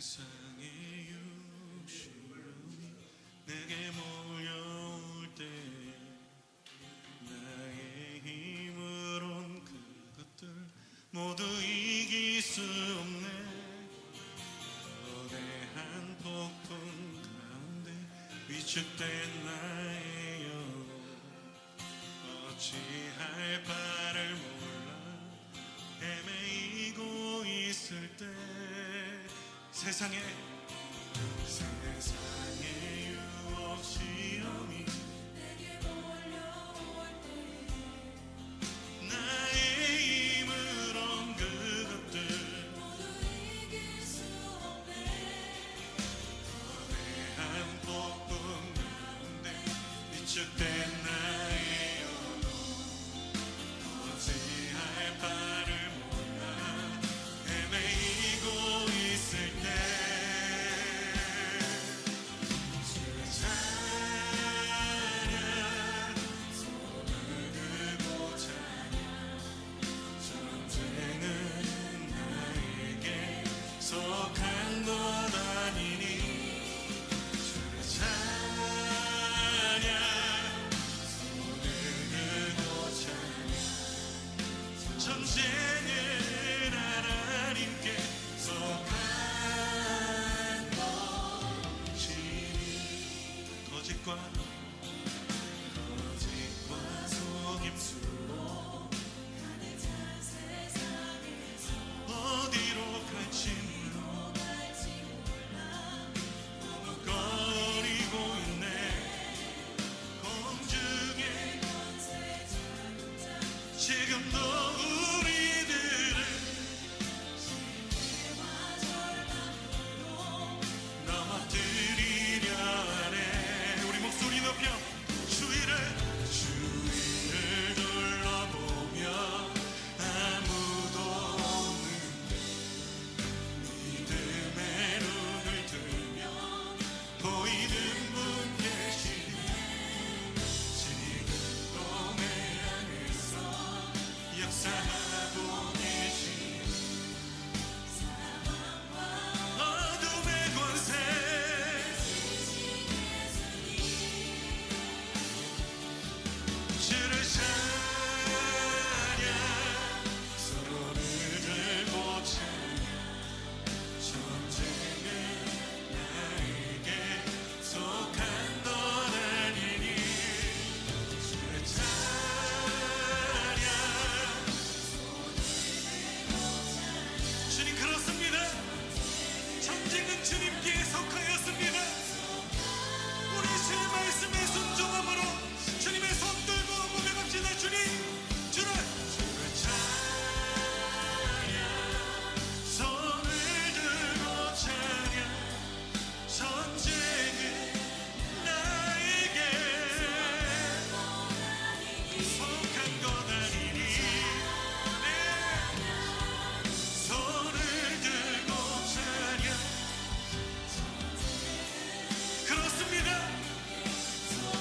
세상의 육신이 내게 몰려올 때 나의 힘으론 그것들 모두 이길 수 없네. 거대한 폭풍 가운데 위축된 나의 영혼 어찌할 바를 몰라 헤매이고 있을 때 세상에 유혹 시험이 내게 몰려올 때 나의 힘으론 그것들 모두 이길 수 없네. 거대한 폭풍 가운데 위축된 나의 영혼 어찌할 바를 몰라 헤매이고 있을 때 속한 것 아니니 주를 찬양 손을 들고 찬양 전쟁은 하나님께 속한 것이니 거짓과 속임수로 어디로 갈지 거리고 있네. 공중에 지금도 우리들을 넘어뜨리려 하네. 우리 목소리 높여 주위를 둘러보며 아무도 없는데 믿음의 눈을 들며 보이는 분 계시네. 지금도 내 안에서 역사하고 계시네. 어둠의 권세 주를 찬양 손을 들고 찬양 전쟁은 나에게 속한 것 아니니 주를 찬양 주님 그렇습니다. 전쟁은 주님께 속하였습니다. 우리 주의 말씀에 순종함으로 주님의 손 들고 고백합시다. 주님 주를 찬양 손을 들고 찬양 전쟁은 나에게 속한 것 아니니 네. 손을 들고 찬양 그렇습니다.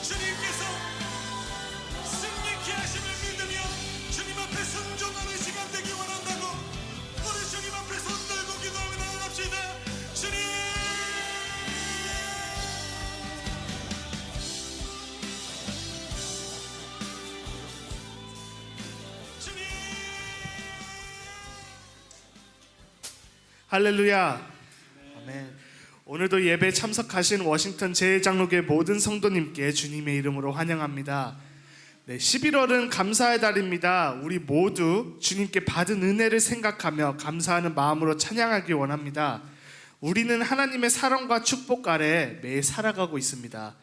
주님께서 승리케 하심을 믿으며 주님 앞에 순종하는 시간 되기 원한다고 우리 주님 앞에 손 들고 기도하며 나아갑시다. 주님 주님 할렐루야. 아멘. 오늘도 예배에 참석하신 워싱턴 제1장로교회 모든 성도님께 주님의 이름으로 환영합니다. 네, 11월은 감사의 달입니다. 우리 모두 주님께 받은 은혜를 생각하며 감사하는 마음으로 찬양하기 원합니다. 우리는 하나님의 사랑과 축복 아래 매일 살아가고 있습니다.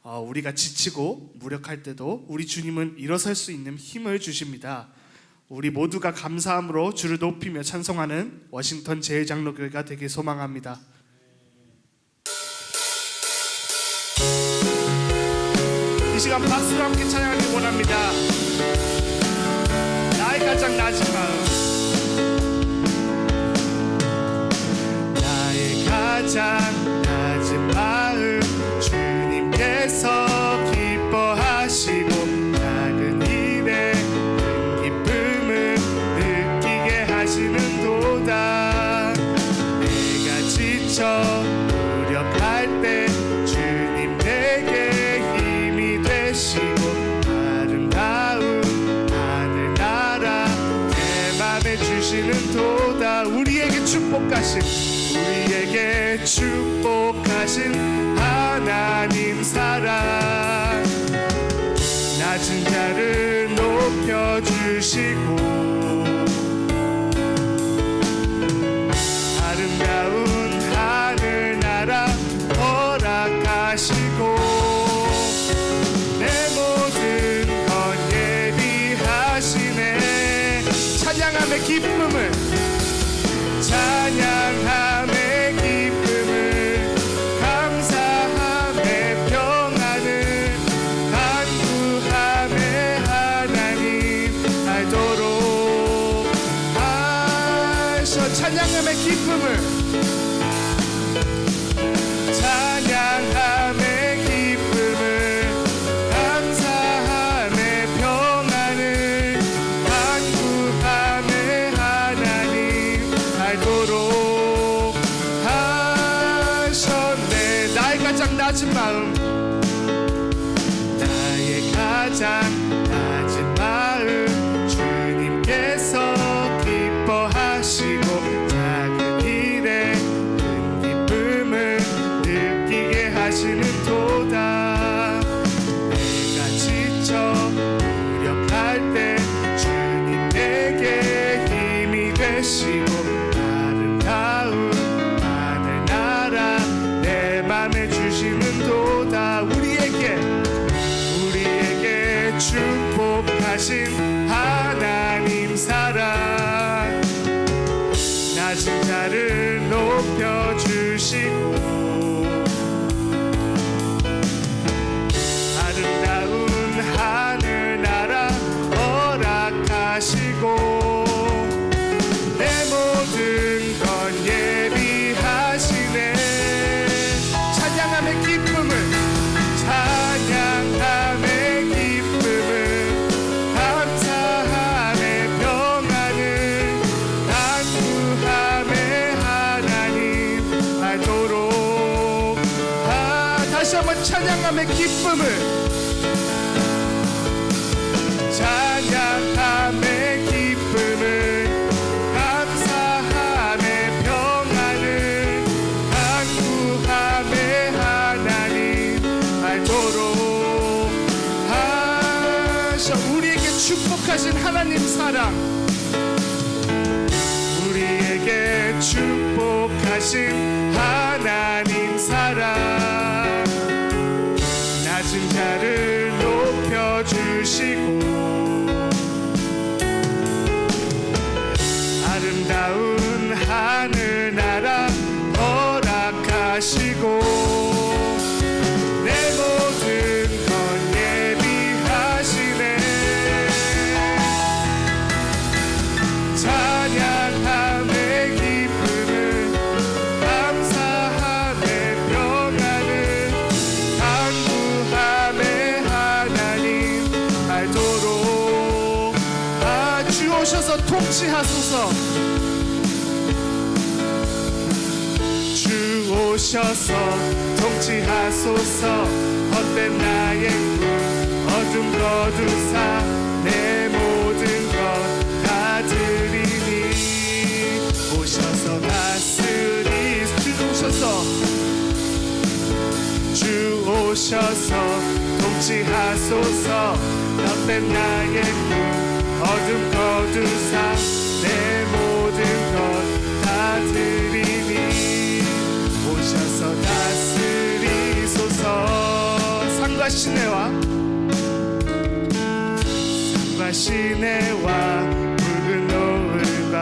우리가 지치고 무력할 때도 우리 주님은 일어설 수 있는 힘을 주십니다. 우리 모두가 감사함으로 주를 높이며 찬송하는 워싱턴 제1장로교회가 되길 소망합니다. 이 시간 박수로 함께 찬양하기 원합니다. 나의 가장 낮은 마음, 나의 가장 낮은 마음 주님께서 기뻐하시고 작은 일에 큰 기쁨을 느끼게 하시는도다. 내가 지쳐 축복하신 하나님 사랑 낮은 자를 높여주시고 아름다운 하늘나라 허락하시고 내 모든 것 예비하시네 찬양함의 기쁨을 찬양함의 기쁨을 감사함의 평안을 간구함의 하나님 알도록 하셔 찬양함의 기쁨을 찬양함의 기쁨을 감사함의 평안을 간구함의 하나님 알도록 하셨네 나의 가장 낮은 마음 나의 가장 낮은 마음 주님께서 기뻐하시고 작은 일에 큰 기쁨을 느끼게 하시는 도다 내가 지쳐 무력할 때 주님 내게 힘이 되시고 아름다운 하늘나라 내 맘에 주시는 도다 우리에게 축복하신 하나님 사랑 낮은 자를 높여주시고 아름다운 하늘나라 허락하시고 내 모든 건 예비하시네 찬양함의 기쁨을 찬양함의 기쁨을 감사함의 평안을 간구함의 하나님 알도록 다시 한번 찬양함의 기쁨을 찬양함의 기쁨을 감사함의 평안을 간구함의 하나님 알도록 하셔 우리에게 축복하신 하나님 사랑 우리에게 축복하신 하나님 사랑 낮은 자를 높여주시고 아름다운 하늘나라 허락하시고 내 모든 건 예비하시네 찬양함의 기쁨을 감사함의 평안을 간구함의 하나님 알도록 주 오셔서 통치하소서 주 오셔서 통치하소서 헛된 나의 꿈 어둠 거두사 내 모든 것 다 드리니 오셔서 다스리 주 오셔서 통치하소서 헛된 나의 꿈 어둠 거두사 내 모든 것 다 드리니 오셔서 다스리소서 산과 시내와 붉은 노을과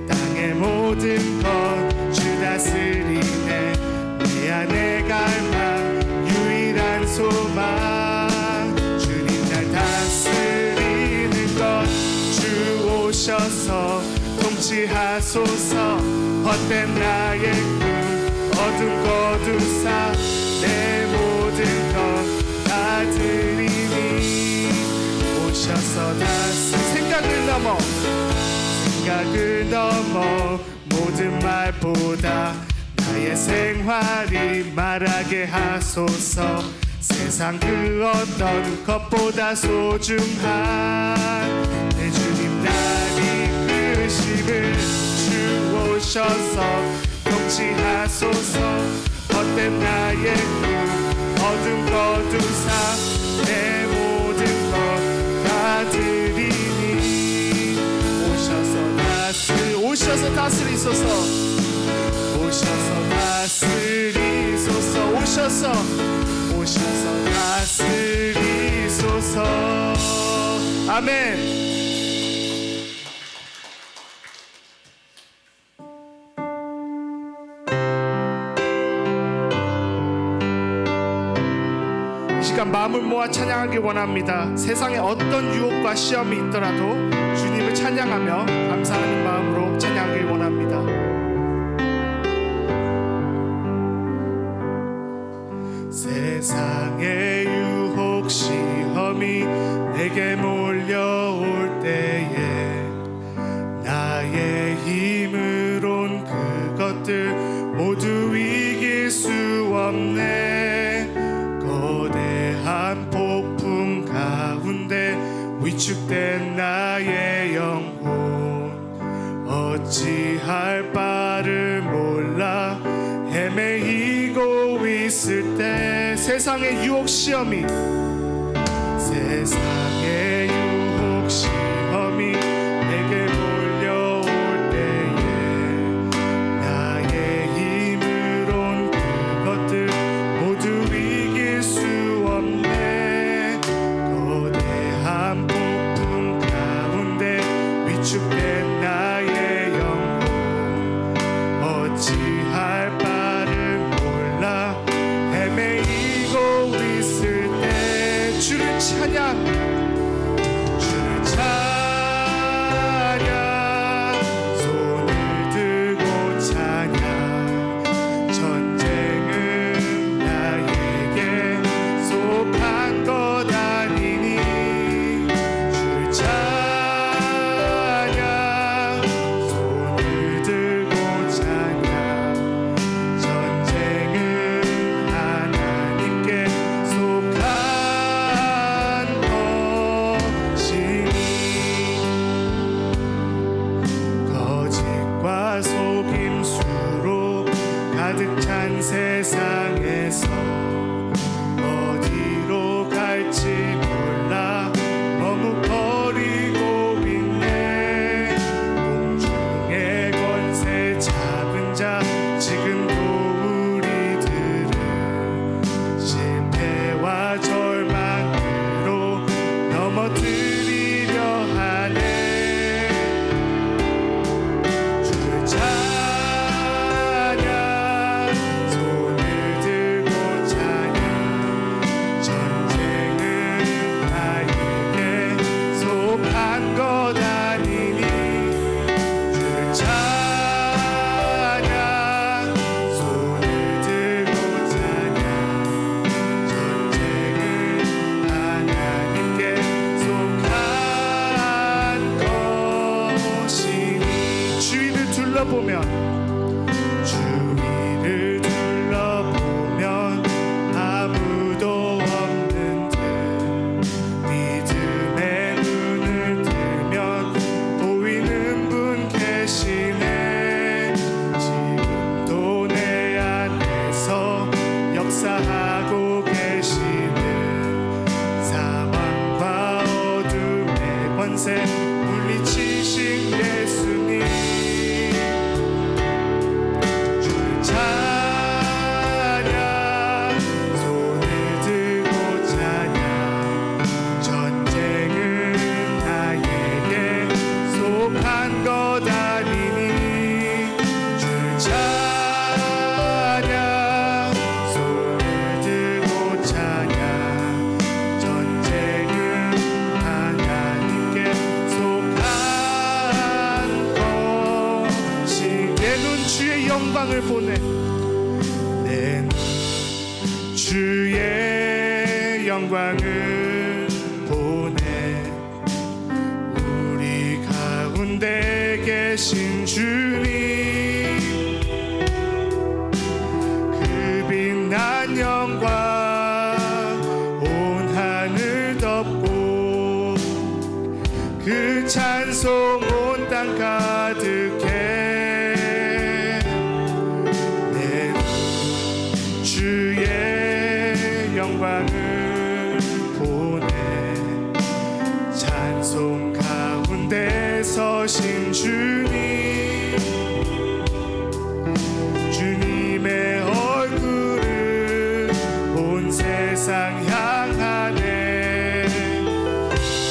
땅의 모든 것 주 다스리네 내 안에 갈망 유일한 소망 주님 날 다스리는 것 주 오셔서 통치하소서 헛된 나의 꿈 어둠 거두사 내 모든 것 다 드리니 오셔서 다스 생각을 넘어 모든 말보다 나의 생활이 말하게 하소서 세상 그 어떤 것보다 소중한 내 주님 날 이끄심을 주 오셔서 어찌하소서. 헛된 나의 어둠 거두사 내 모든 것 다 드리니 오셔서 다스리소서. 오셔서 다스리소서. 오셔서 다스리소서. 아멘. 이 시간 마음을 모아 찬양하기 원합니다. 세상에 어떤 유혹과 시험이 있더라도 주님을 찬양하며 감사하는 마음으로 찬양하기 원합니다. 세상의 유혹 시험이 내게 몰려올 때에 나의 힘으론 그것들 모두 이길 수 없네. 거대한 폭풍 가운데 위축된 나의 영혼 어찌할 바를 몰라 헤매이고 있을 때 세상의 유혹 시험이 내게 몰려올 때에 나의 힘으론 그것들 모두 이길 수 없네. 거대한 폭풍 가운데 위축된 나의 영혼 어찌할 바를 몰라 헤매이고 있을 때 주를 찬양. 손을 들고 찬양. 전쟁은 나에게 속한 것 아니니 주 찬양. 손을 들고 찬양. 전쟁은 하나님께 속한 것이니 거짓과 속임수로 가득 찬 세상에서 어디로 갈지 몰라 머뭇거리고 있네. 공중의 권세 잡은 자 지금도 우리들을 실패와 절망으로 넘어뜨리려 하네. 주 찬양. 손을 들고 찬양. 전쟁은 나에게 속한 것 아니니 주 찬양. 손을 들고 찬양. 전쟁은 하나님께 속한 것이니 주위를 둘러보면 아무도 없는 듯 믿음의 눈을 들면 보이는 분 계시네. 지금도 내 안에서 역사하고 계시는 사망과 어둠의 권세 물리치신 예수님. 주 찬양. 손을 들고 찬양. 전쟁은 나에게 속한 것 아니니 주 찬양. 손을 들고 찬양. 전쟁은 하나님께 속한 것이 내 눈 주의 영광을 보네. 내 눈 주의 영광을 보네. 우리 가운데 계신 주님 그 빛난 영광 온 하늘 덮고 그 찬송 온 땅 가득해. 영광을 보내 찬송 가운데 서신 주님 주님의 얼굴을 온 세상 향하네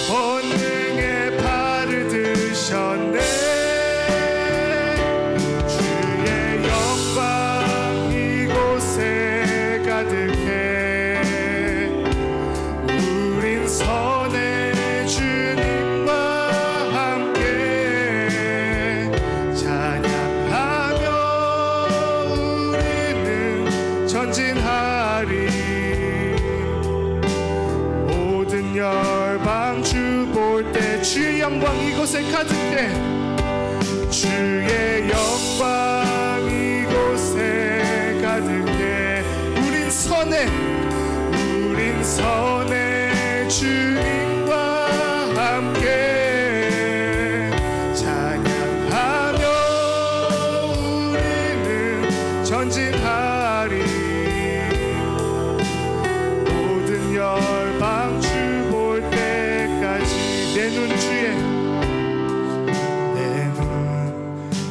본능의 발을 드셨네 주의 영광 이곳에 가득해 우린 선의 주님과 함께 찬양하며 우리는 전진하리 모든 열방 주 볼 때 주의 영광 이곳에 가득해 주의 영광 이곳에 가득해 우린 선의 주님과 함께 찬양하며 우리는 전진하리 모든 열방 주 볼 때까지 내 눈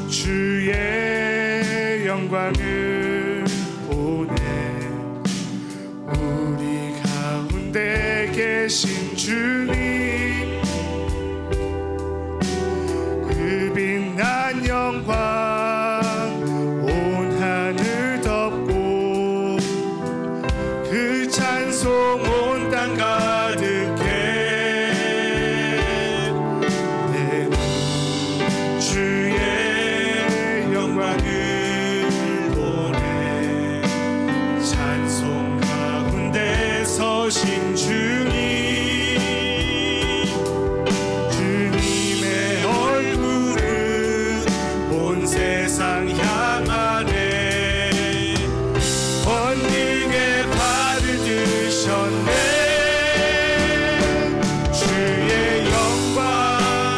주의 영광을 보내 우리 가운데 계신 주님 그 빛난 영광 온 하늘 덮고 그 찬송 온 땅 가득해 내 주의 영광을 보내 찬송 가운데 서신 주님 주님의 얼굴을 온 세상 향하네 번능의 발을 드셨네 주의 영광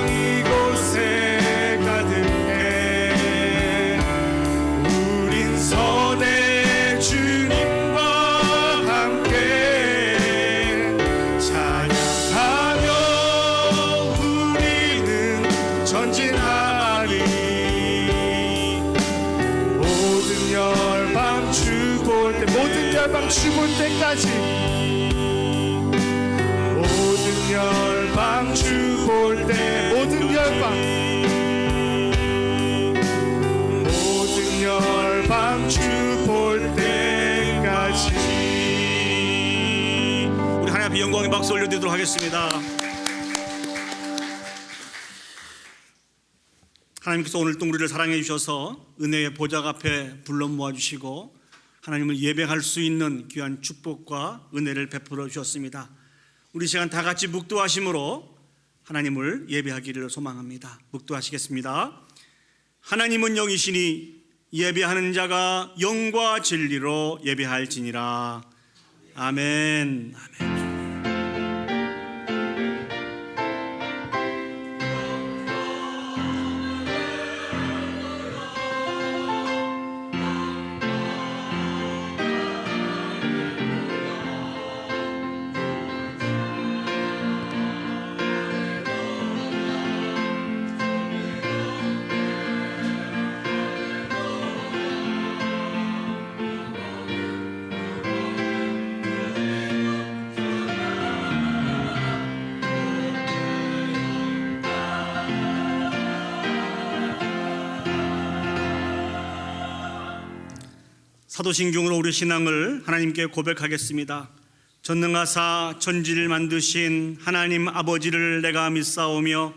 이곳에 가득해 우린 선의 주님과 함께 찬양하며 우리는 전진하리 모든 열방 주 볼 때 모든 열방 주 볼 때까지 모든 열방 주 볼 때 모든 열방 주 볼 때까지 우리 하나님 앞에 영광의 박수 올려드리도록 하겠습니다. 하나님께서 오늘 또 우리를 사랑해 주셔서 은혜의 보좌 앞에 불러 모아주시고 하나님을 예배할 수 있는 귀한 축복과 은혜를 베풀어 주셨습니다. 우리 시간 다 같이 묵도하심으로 하나님을 예배하기를 소망합니다. 묵도하시겠습니다. 하나님은 영이시니 예배하는 자가 영과 진리로 예배할지니라. 아멘. 아멘. 사도신경으로 우리 신앙을 하나님께 고백하겠습니다. 전능하사 천지를 만드신 하나님 아버지를 내가 믿사오며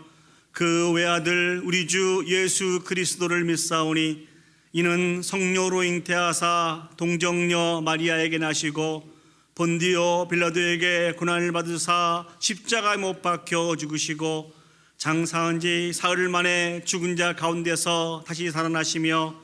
그 외아들 우리 주 예수 그리스도를 믿사오니 이는 성령으로 잉태하사 동정녀 마리아에게 나시고 본디오 빌라도에게 고난을 받으사 십자가에 못 박혀 죽으시고 장사한 지 사흘 만에 죽은 자 가운데서 다시 살아나시며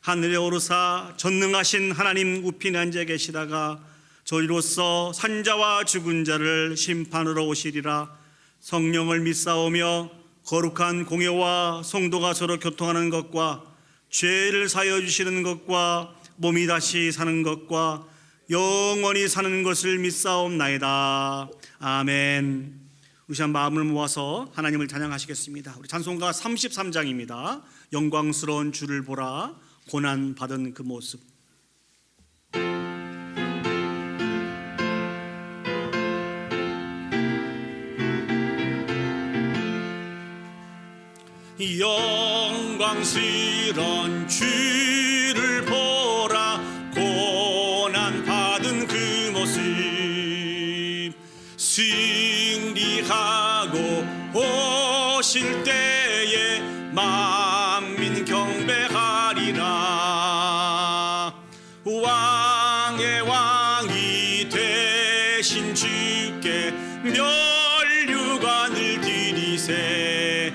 하늘에 오르사 전능하신 하나님 우편에 앉아 계시다가 저희로서 산자와 죽은 자를 심판으로 오시리라. 성령을 믿사오며 거룩한 공예와 성도가 서로 교통하는 것과 죄를 사하여 주시는 것과 몸이 다시 사는 것과 영원히 사는 것을 믿사옵나이다. 아멘. 우리 시간 마음을 모아서 하나님을 찬양하시겠습니다. 우리 찬송가 33장입니다. 영광스러운 주를 보라, 고난 받은 그 모습. 영광스러운 주를 보라, 고난 받은 그 모습. 승리하고 오실 때에 만민 경배하리라. 왕의 왕이 되신 주께 면류관을 드리세.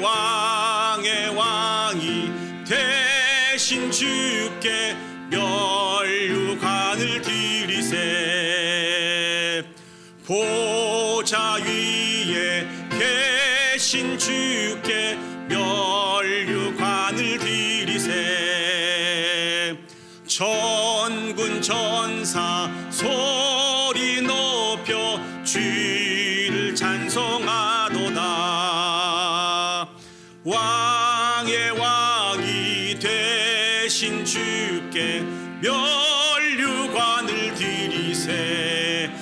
왕의 왕이 되신 주께 면류관을 드리세. 보좌 위에 계신 주께 면류관을 드리세. 천군 천사 소리 높여 주를 찬송하도다. 왕의 왕이 되신 주께 면류관을 드리세.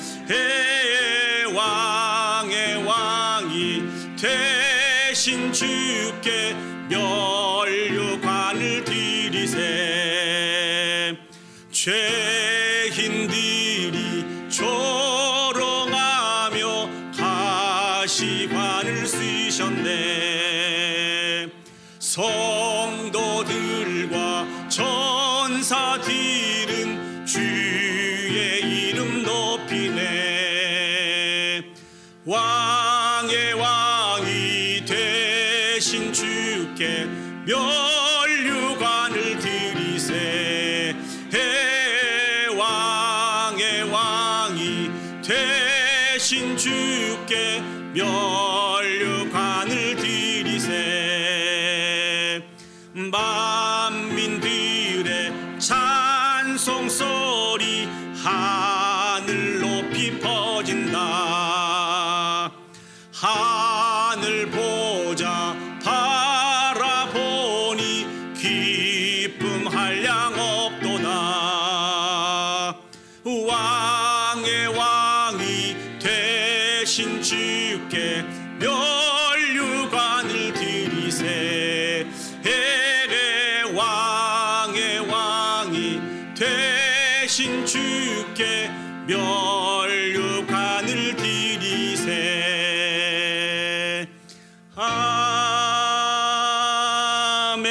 왕의 왕이 되신 주께 면류관을 드리세. 죄인들이 조롱하며 가시관을 쓰셨네. 성도들과 천사들은 주의 이름 높이네. 왕의 왕이 되신 주께 면류관을 드리세. 왕의 왕이 되신 주께 면류관을 드리세. 만민들의 찬송 소리 하늘 높이 퍼진다. 하늘 보자 바라보니 기쁨 한량 없도다. 왕의 왕이 되신 주께 면류관을 드리세. 왕의 왕이 되신 주께 면류관을 드리세. 아멘.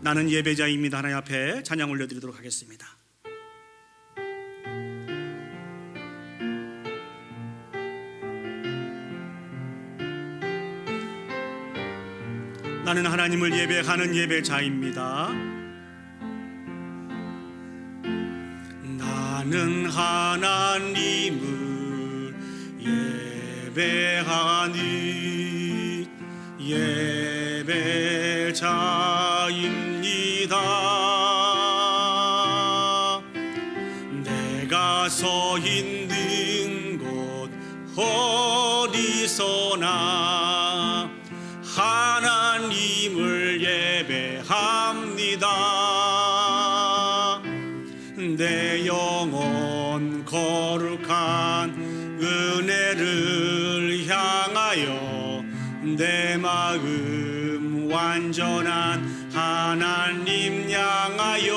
나는 예배자입니다. 하나님 앞에 찬양 올려드리도록 하겠습니다. 나는 하나님을 예배하는 예배자입니다. 나는 하나님을 예배하는 예배자입니다. 내가 서 있는 곳 어디서나 하나님을 예배합니다. 내 영혼 거룩한 은혜를 향하여 내 마음 완전한 하나님 향하여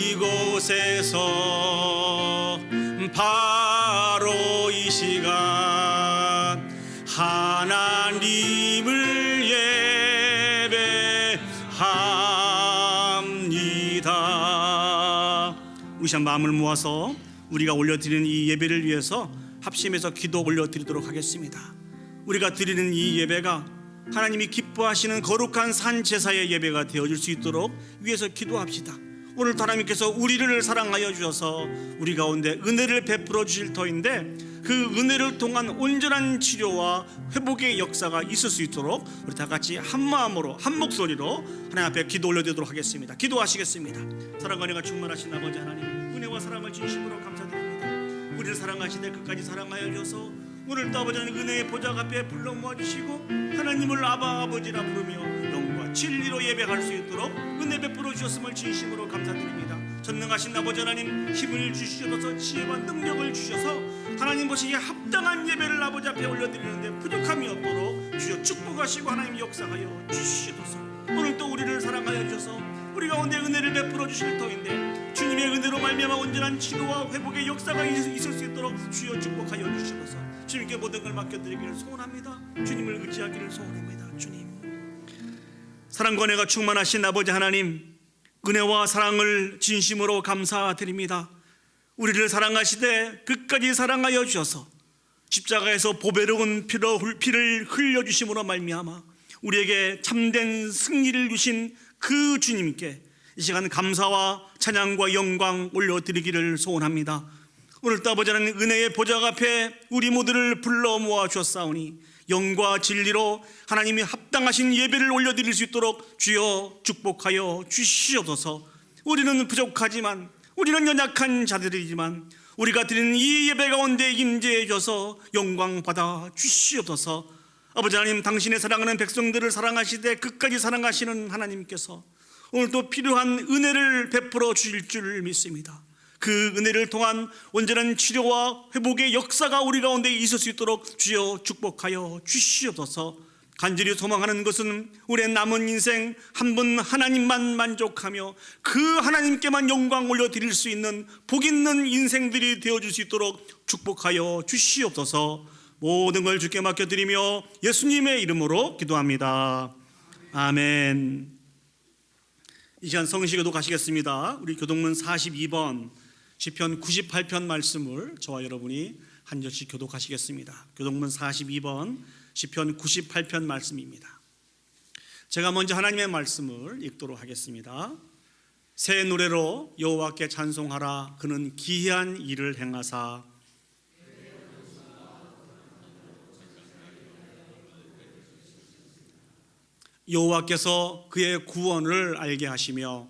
이곳에서 바로 이 시간 하나님을 예배합니다. 우리 시간 마음을 모아서 우리가 올려드리는 이 예배를 위해서 합심해서 기도 올려드리도록 하겠습니다. 우리가 드리는 이 예배가 하나님이 기뻐하시는 거룩한 산 제사의 예배가 되어줄 수 있도록 위해서 기도합시다. 오늘 하나님께서 우리를 사랑하여 주셔서 우리 가운데 은혜를 베풀어 주실 터인데 그 은혜를 통한 온전한 치료와 회복의 역사가 있을 수 있도록 우리 다 같이 한 마음으로 한 목소리로 하나님 앞에 기도 올려드리도록 하겠습니다. 기도하시겠습니다. 사랑과 은혜가 충만하신 아버지 하나님, 은혜와 사랑을 진심으로 감사드립니다. 우리를 사랑하시되 끝까지 사랑하여 주셔서 오늘도 아버지 하나님 은혜의 보좌 앞에 불러 모아주시고 하나님을 아버지라 부르며 영과 진리로 예배할 수 있도록 은혜 베풀어 주셨음을 진심으로 감사드립니다. 전능하신 아버지 하나님, 힘을 주시셔서 지혜와 능력을 주셔서 하나님 보시기에 합당한 예배를 아버지 앞에 올려드리는데 부족함이 없도록 주여 축복하시고 하나님 역사하여 주시옵소서. 오늘 또 우리를 사랑하여 주셔서 우리 가운데 은혜를 베풀어 주실 터인데 주님의 은혜로 말미암아 온전한 치료와 회복의 역사가 있을 수 있도록 주여 축복하여 주시옵소서. 주님께 모든 걸 맡겨드리기를 소원합니다. 주님을 의지하기를 소원합니다. 주님, 사랑과 은혜가 충만하신 아버지 하나님, 은혜와 사랑을 진심으로 감사드립니다. 우리를 사랑하시되 끝까지 사랑하여 주셔서 십자가에서 보배로운 피를 흘려주심으로 말미암아 우리에게 참된 승리를 주신 그 주님께 이 시간 감사와 찬양과 영광 올려드리기를 소원합니다. 오늘도 아버지 하나님 은혜의 보좌 앞에 우리 모두를 불러 모아 주었사오니 영과 진리로 하나님이 합당하신 예배를 올려드릴 수 있도록 주여 축복하여 주시옵소서. 우리는 부족하지만, 우리는 연약한 자들이지만 우리가 드리는 이 예배 가운데 임재해 줘서 영광 받아 주시옵소서. 아버지 하나님, 당신의 사랑하는 백성들을 사랑하시되 끝까지 사랑하시는 하나님께서 오늘도 필요한 은혜를 베풀어 주실 줄 믿습니다. 그 은혜를 통한 온전한 치료와 회복의 역사가 우리 가운데 있을 수 있도록 주여 축복하여 주시옵소서. 간절히 소망하는 것은 우리의 남은 인생 한 분 하나님만 만족하며 그 하나님께만 영광 올려드릴 수 있는 복 있는 인생들이 되어줄 수 있도록 축복하여 주시옵소서. 모든 걸 주께 맡겨드리며 예수님의 이름으로 기도합니다. 아멘. 이 시간 성시교도 가시겠습니다. 우리 교동문 42번 시편 98편 말씀을 저와 여러분이 한 절씩 교독하시겠습니다. 교동문 42번 시편 98편 말씀입니다. 제가 먼저 하나님의 말씀을 읽도록 하겠습니다. 새 노래로 여호와께 찬송하라. 그는 기이한 일을 행하사 여호와께서 그의 구원을 알게 하시며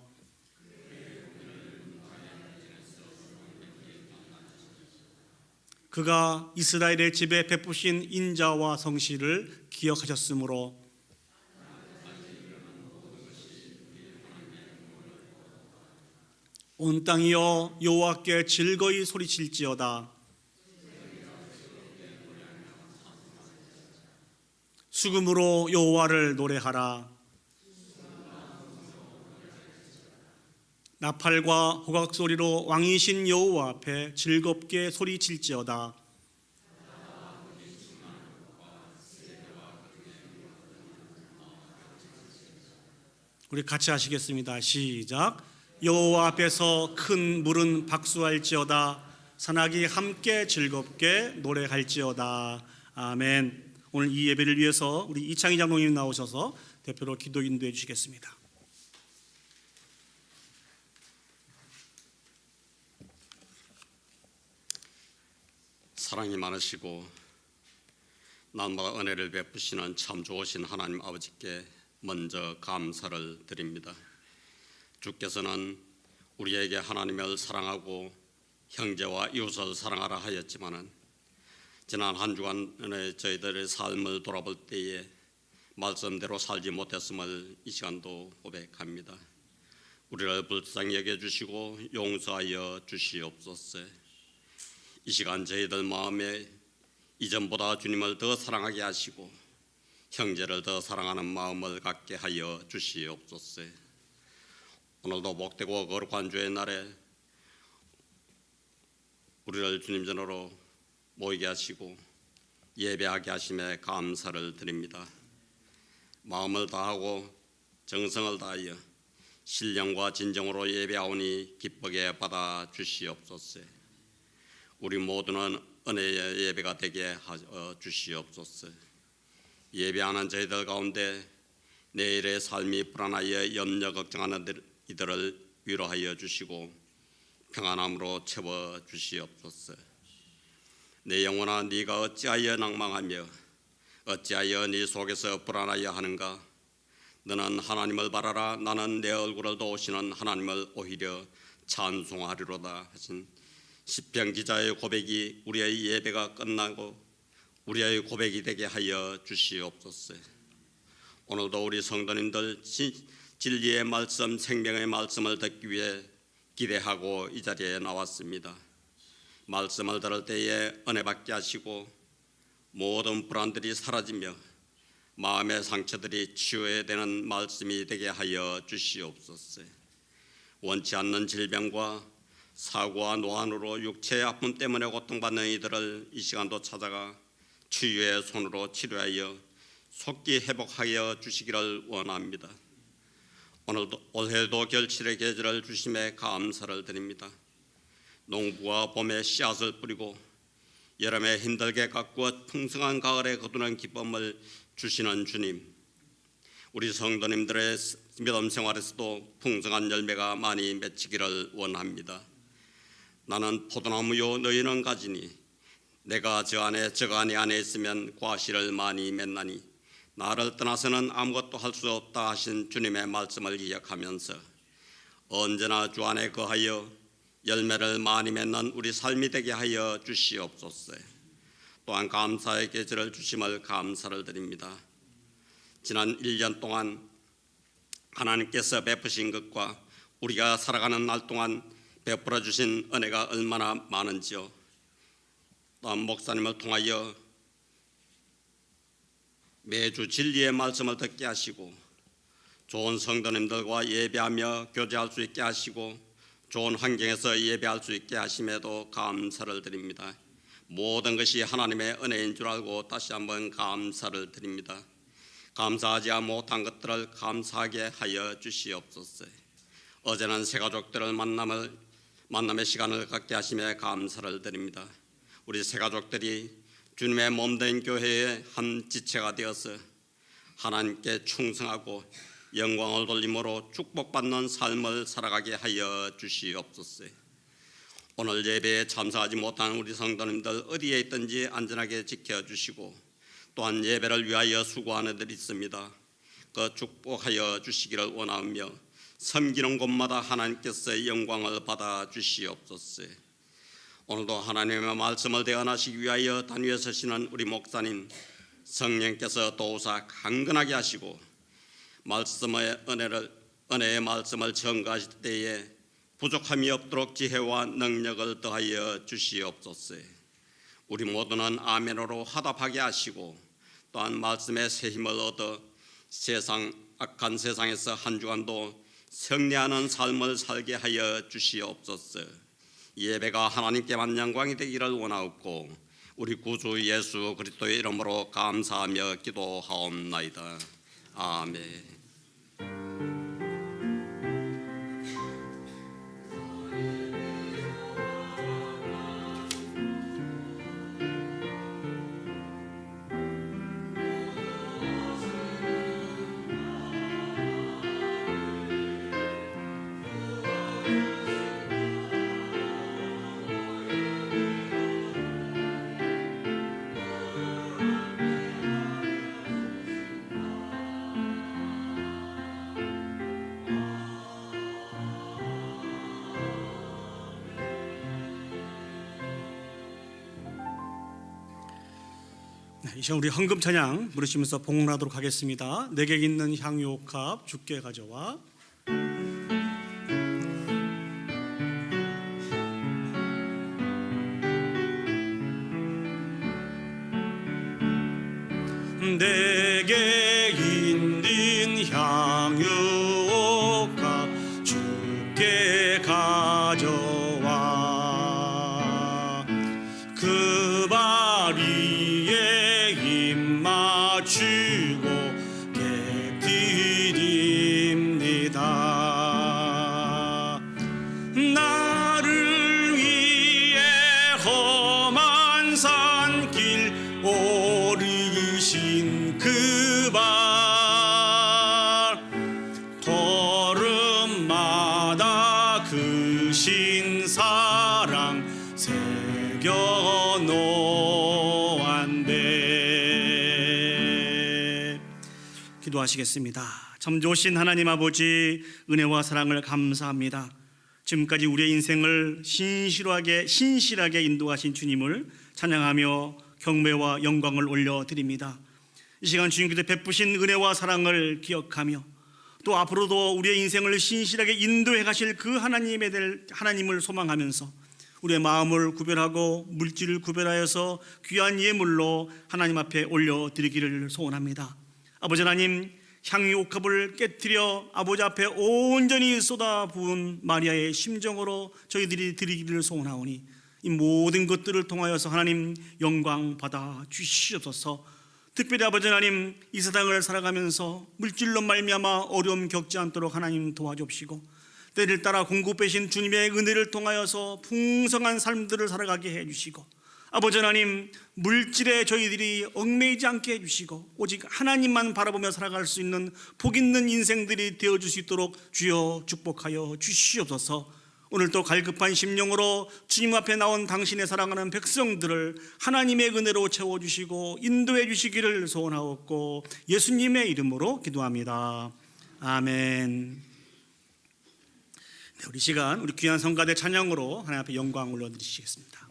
그가 이스라엘의 집에 베푸신 인자와 성실을 기억하셨으므로 온 땅이여 여호와께 즐거이 소리칠지어다. 수금으로 여호와를 노래하라. 나팔과 호각 소리로 왕이신 여호와 앞에 즐겁게 소리칠지어다. 우리 같이 하시겠습니다. 시작. 여호와 앞에서 큰 물은 박수할지어다. 산악이 함께 즐겁게 노래할지어다. 아멘. 오늘 이 예배를 위해서 우리 이창희 장로님 나오셔서 대표로 기도 인도해 주시겠습니다. 사랑이 많으시고 날마다 은혜를 베푸시는 참 좋으신 하나님 아버지께 먼저 감사를 드립니다. 주께서는 우리에게 하나님을 사랑하고 형제와 이웃을 사랑하라 하였지만은 지난 한 주간의 저희들의 삶을 돌아볼 때에 말씀대로 살지 못했음을 이 시간도 고백합니다. 우리를 불쌍히 여겨주시고 용서하여 주시옵소서. 이 시간 저희들 마음에 이전보다 주님을 더 사랑하게 하시고 형제를 더 사랑하는 마음을 갖게 하여 주시옵소서. 오늘도 복되고 거룩한 주의 날에 우리를 주님 전으로 모이게 하시고 예배하게 하심에 감사를 드립니다. 마음을 다하고 정성을 다하여 신령과 진정으로 예배하오니 기쁘게 받아 주시옵소서. 우리 모두는 은혜의 예배가 되게 하여 주시옵소서. 예배하는 저희들 가운데 내일의 삶이 불안하여 염려 걱정하는 이들을 위로하여 주시고 평안함으로 채워 주시옵소서. 내 영혼아, 네가 어찌하여 낭망하며 어찌하여 네 속에서 불안하여 하는가? 너는 하나님을 바라라. 나는 내 얼굴을 도우시는 하나님을 오히려 찬송하리로다 하신 시편 기자의 고백이 우리의 예배가 끝나고 우리의 고백이 되게 하여 주시옵소서. 오늘도 우리 성도님들 진리의 말씀, 생명의 말씀을 듣기 위해 기대하고 이 자리에 나왔습니다. 말씀을 들을 때에 은혜 받게 하시고 모든 불안들이 사라지며 마음의 상처들이 치유되는 말씀이 되게 하여 주시옵소서. 원치 않는 질병과 사고와 노안으로 육체의 아픔 때문에 고통받는 이들을 이 시간도 찾아가 치유의 손으로 치료하여 속기 회복하여 주시기를 원합니다. 오늘도 올해도 결실의 계절을 주심에 감사를 드립니다. 농부가 봄에 씨앗을 뿌리고 여름에 힘들게 가꾸어 풍성한 가을에 거두는 기쁨을 주시는 주님, 우리 성도님들의 믿음 생활에서도 풍성한 열매가 많이 맺히기를 원합니다. 나는 포도나무요 너희는 가지니 내가 저 안에 있으면 과실을 많이 맺나니 나를 떠나서는 아무것도 할 수 없다 하신 주님의 말씀을 기억하면서 언제나 주 안에 거하여 열매를 많이 맺는 우리 삶이 되게 하여 주시옵소서. 또한 감사의 계절을 주심을 감사를 드립니다. 지난 1년 동안 하나님께서 베푸신 것과 우리가 살아가는 날 동안 베풀어 주신 은혜가 얼마나 많은지요. 또한 목사님을 통하여 매주 진리의 말씀을 듣게 하시고 좋은 성도님들과 예배하며 교제할 수 있게 하시고 좋은 환경에서 예배할 수 있게 하심에도 감사를 드립니다. 모든 것이 하나님의 은혜인 줄 알고 다시 한번 감사를 드립니다. 감사하지 못한 것들을 감사하게 하여 주시옵소서. 어제는 새 가족들을 만남의 시간을 갖게 하심에 감사를 드립니다. 우리 새 가족들이 주님의 몸된 교회의 한 지체가 되어서 하나님께 충성하고 영광을 돌림으로 축복받는 삶을 살아가게 하여 주시옵소서. 오늘 예배에 참석하지 못한 우리 성도님들 어디에 있든지 안전하게 지켜주시고 또한 예배를 위하여 수고하는 이들이 있습니다. 그 축복하여 주시기를 원하며 섬기는 곳마다 하나님께서 영광을 받아 주시옵소서. 오늘도 하나님의 말씀을 대언하시기 위하여 단위에 서시는 우리 목사님 성령께서 도우사 강건하게 하시고 은혜의 말씀을 전가하실 때에 부족함이 없도록 지혜와 능력을 더하여 주시옵소서. 우리 모두는 아멘으로 화답하게 하시고 또한 말씀의 새 힘을 얻어 악한 세상에서 한 주간도 승리하는 삶을 살게 하여 주시옵소서. 예배가 하나님께만 영광이 되기를 원하옵고 우리 구주 예수 그리스도의 이름으로 감사하며 기도하옵나이다. 아멘. 이 시간 우리 헌금 찬양 부르시면서 봉헌하도록 하겠습니다. 내게 있는 향유옥합 주께 가져와. 내게 있는 향유옥합 주께 가져와. 그 바리에 입 맞추고 깨뜨립니다. 나를 위해 험한 산길 오르신 그 발 걸음마다 크신 사랑 새겨 놓았네. 기도하시겠습니다. 참 좋으신 하나님 아버지, 은혜와 사랑을 감사합니다. 지금까지 우리의 인생을 신실하게 인도하신 주님을 찬양하며 경배와 영광을 올려드립니다. 이 시간 주님께서 베푸신 은혜와 사랑을 기억하며 또 앞으로도 우리의 인생을 신실하게 인도해 가실 그 하나님을 소망하면서 우리의 마음을 구별하고 물질을 구별하여서 귀한 예물로 하나님 앞에 올려드리기를 소원합니다. 아버지 하나님, 향유 옥합을 깨뜨려 아버지 앞에 온전히 쏟아부은 마리아의 심정으로 저희들이 드리기를 소원하오니 이 모든 것들을 통하여서 하나님 영광 받아 주시옵소서. 특별히 아버지 하나님, 이 세상을 살아가면서 물질로 말미암아 어려움 겪지 않도록 하나님 도와주옵시고 때를 따라 공급하신 주님의 은혜를 통하여서 풍성한 삶들을 살아가게 해주시고 아버지 하나님, 물질에 저희들이 얽매이지 않게 해주시고 오직 하나님만 바라보며 살아갈 수 있는 복 있는 인생들이 되어줄 수 있도록 주여 축복하여 주시옵소서. 오늘도 갈급한 심령으로 주님 앞에 나온 당신의 사랑하는 백성들을 하나님의 은혜로 채워주시고 인도해 주시기를 소원하옵고 예수님의 이름으로 기도합니다. 아멘. 네, 우리 시간 우리 귀한 성가대 찬양으로 하나님 앞에 영광 올려드리시겠습니다.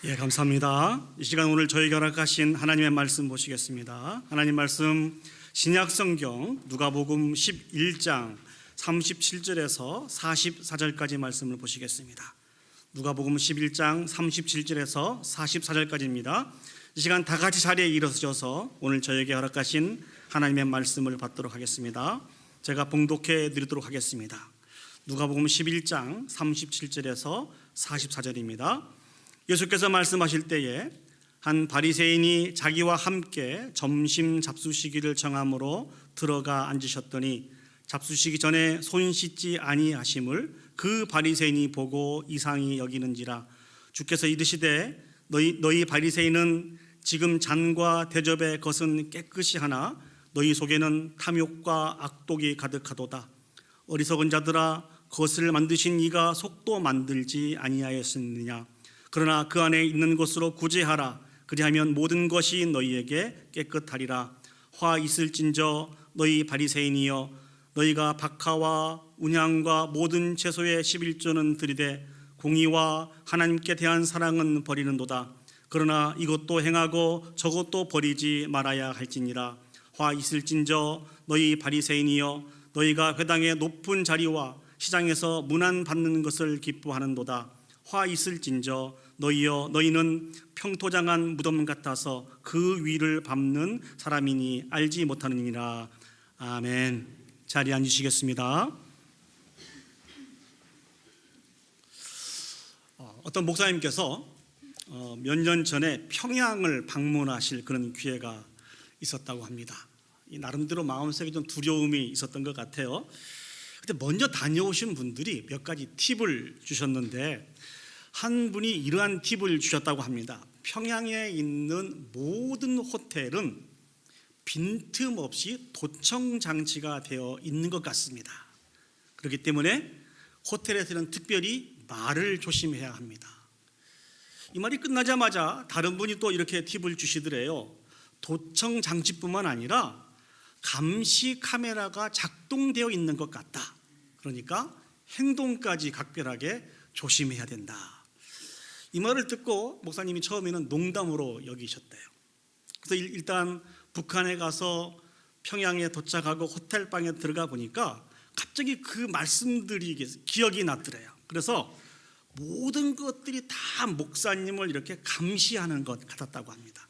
예, 감사합니다. 이 시간 오늘 저에게 허락하신 하나님의 말씀 보시겠습니다. 하나님 말씀 신약 성경 누가복음 11장 37절에서 44절까지 말씀을 보시겠습니다. 누가복음 11장 37절에서 44절까지입니다. 이 시간 다 같이 자리에 일어서셔서 오늘 저에게 허락하신 하나님의 말씀을 받도록 하겠습니다. 제가 봉독해 드리도록 하겠습니다. 누가복음 11장 37절에서 44절입니다. 예수께서 말씀하실 때에 한 바리새인이 자기와 함께 점심 잡수시기를 정함으로 들어가 앉으셨더니 잡수시기 전에 손 씻지 아니하심을 그 바리새인이 보고 이상히 여기는지라. 주께서 이르시되 너희 바리새인은 지금 잔과 대접의 것은 깨끗이 하나 너희 속에는 탐욕과 악독이 가득하도다. 어리석은 자들아, 것을 만드신 이가 속도 만들지 아니하였느냐. 그러나 그 안에 있는 것으로 구제하라. 그리하면 모든 것이 너희에게 깨끗하리라. 화 있을진저 너희 바리새인이여, 너희가 박하와 운향과 모든 채소의 11조는 들이되 공의와 하나님께 대한 사랑은 버리는도다. 그러나 이것도 행하고 저것도 버리지 말아야 할지니라. 화 있을진저 너희 바리새인이여, 너희가 회당의 높은 자리와 시장에서 문안 받는 것을 기뻐하는도다. 화 있을진저 너희여, 너희는 평토장한 무덤 같아서 그 위를 밟는 사람이니 알지 못하느니라. 아멘. 자리에 앉으시겠습니다. 어떤 목사님께서 몇 년 전에 평양을 방문하실 그런 기회가 있었다고 합니다. 나름대로 마음속에 좀 두려움이 있었던 것 같아요. 근데 먼저 다녀오신 분들이 몇 가지 팁을 주셨는데, 한 분이 이러한 팁을 주셨다고 합니다. 평양에 있는 모든 호텔은 빈틈없이 도청 장치가 되어 있는 것 같습니다. 그렇기 때문에 호텔에서는 특별히 말을 조심해야 합니다. 이 말이 끝나자마자 다른 분이 또 이렇게 팁을 주시더래요. 도청 장치뿐만 아니라 감시 카메라가 작동되어 있는 것 같다. 그러니까 행동까지 각별하게 조심해야 된다. 이 말을 듣고 목사님이 처음에는 농담으로 여기셨대요. 그래서 일단 북한에 가서 평양에 도착하고 호텔방에 들어가 보니까 갑자기 그 말씀들이 기억이 났더래요. 그래서 모든 것들이 다 목사님을 이렇게 감시하는 것 같았다고 합니다.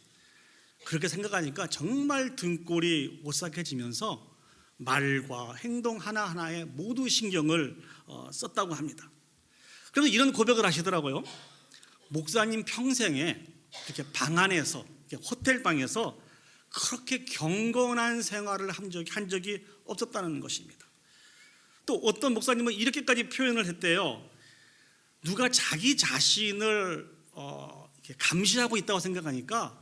그렇게 생각하니까 정말 등골이 오싹해지면서 말과 행동 하나하나에 모두 신경을 썼다고 합니다. 그래서 이런 고백을 하시더라고요. 목사님 평생에 이렇게 방 안에서, 이렇게 호텔 방에서 그렇게 경건한 생활을 한 적이 없었다는 것입니다. 또 어떤 목사님은 이렇게까지 표현을 했대요. 누가 자기 자신을 이렇게 감시하고 있다고 생각하니까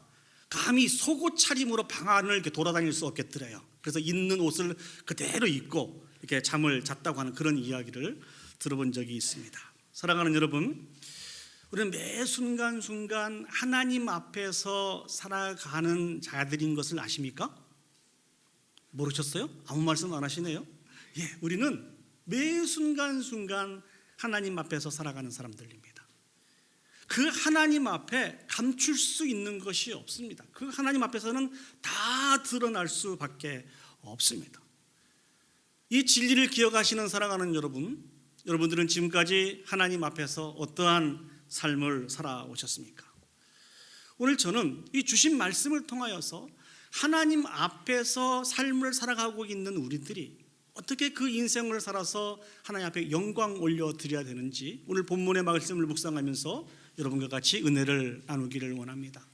감히 속옷 차림으로 방 안을 이렇게 돌아다닐 수 없겠더래요. 그래서 있는 옷을 그대로 입고 이렇게 잠을 잤다고 하는 그런 이야기를 들어본 적이 있습니다. 사랑하는 여러분, 우리는 매 순간순간 하나님 앞에서 살아가는 자들인 것을 아십니까? 모르셨어요? 아무 말씀 안 하시네요. 예, 우리는 매 순간순간 하나님 앞에서 살아가는 사람들입니다. 그 하나님 앞에 감출 수 있는 것이 없습니다. 그 하나님 앞에서는 다 드러날 수밖에 없습니다. 이 진리를 기억하시는 사랑하는 여러분들은 지금까지 하나님 앞에서 어떠한 삶을 살아오셨습니까? 오늘 저는 이 주신 말씀을 통하여서 하나님 앞에서 삶을 살아가고 있는 우리들이 어떻게 그 인생을 살아서 하나님 앞에 영광 올려드려야 되는지 오늘 본문의 말씀을 묵상하면서 여러분과 같이 은혜를 나누기를 원합니다.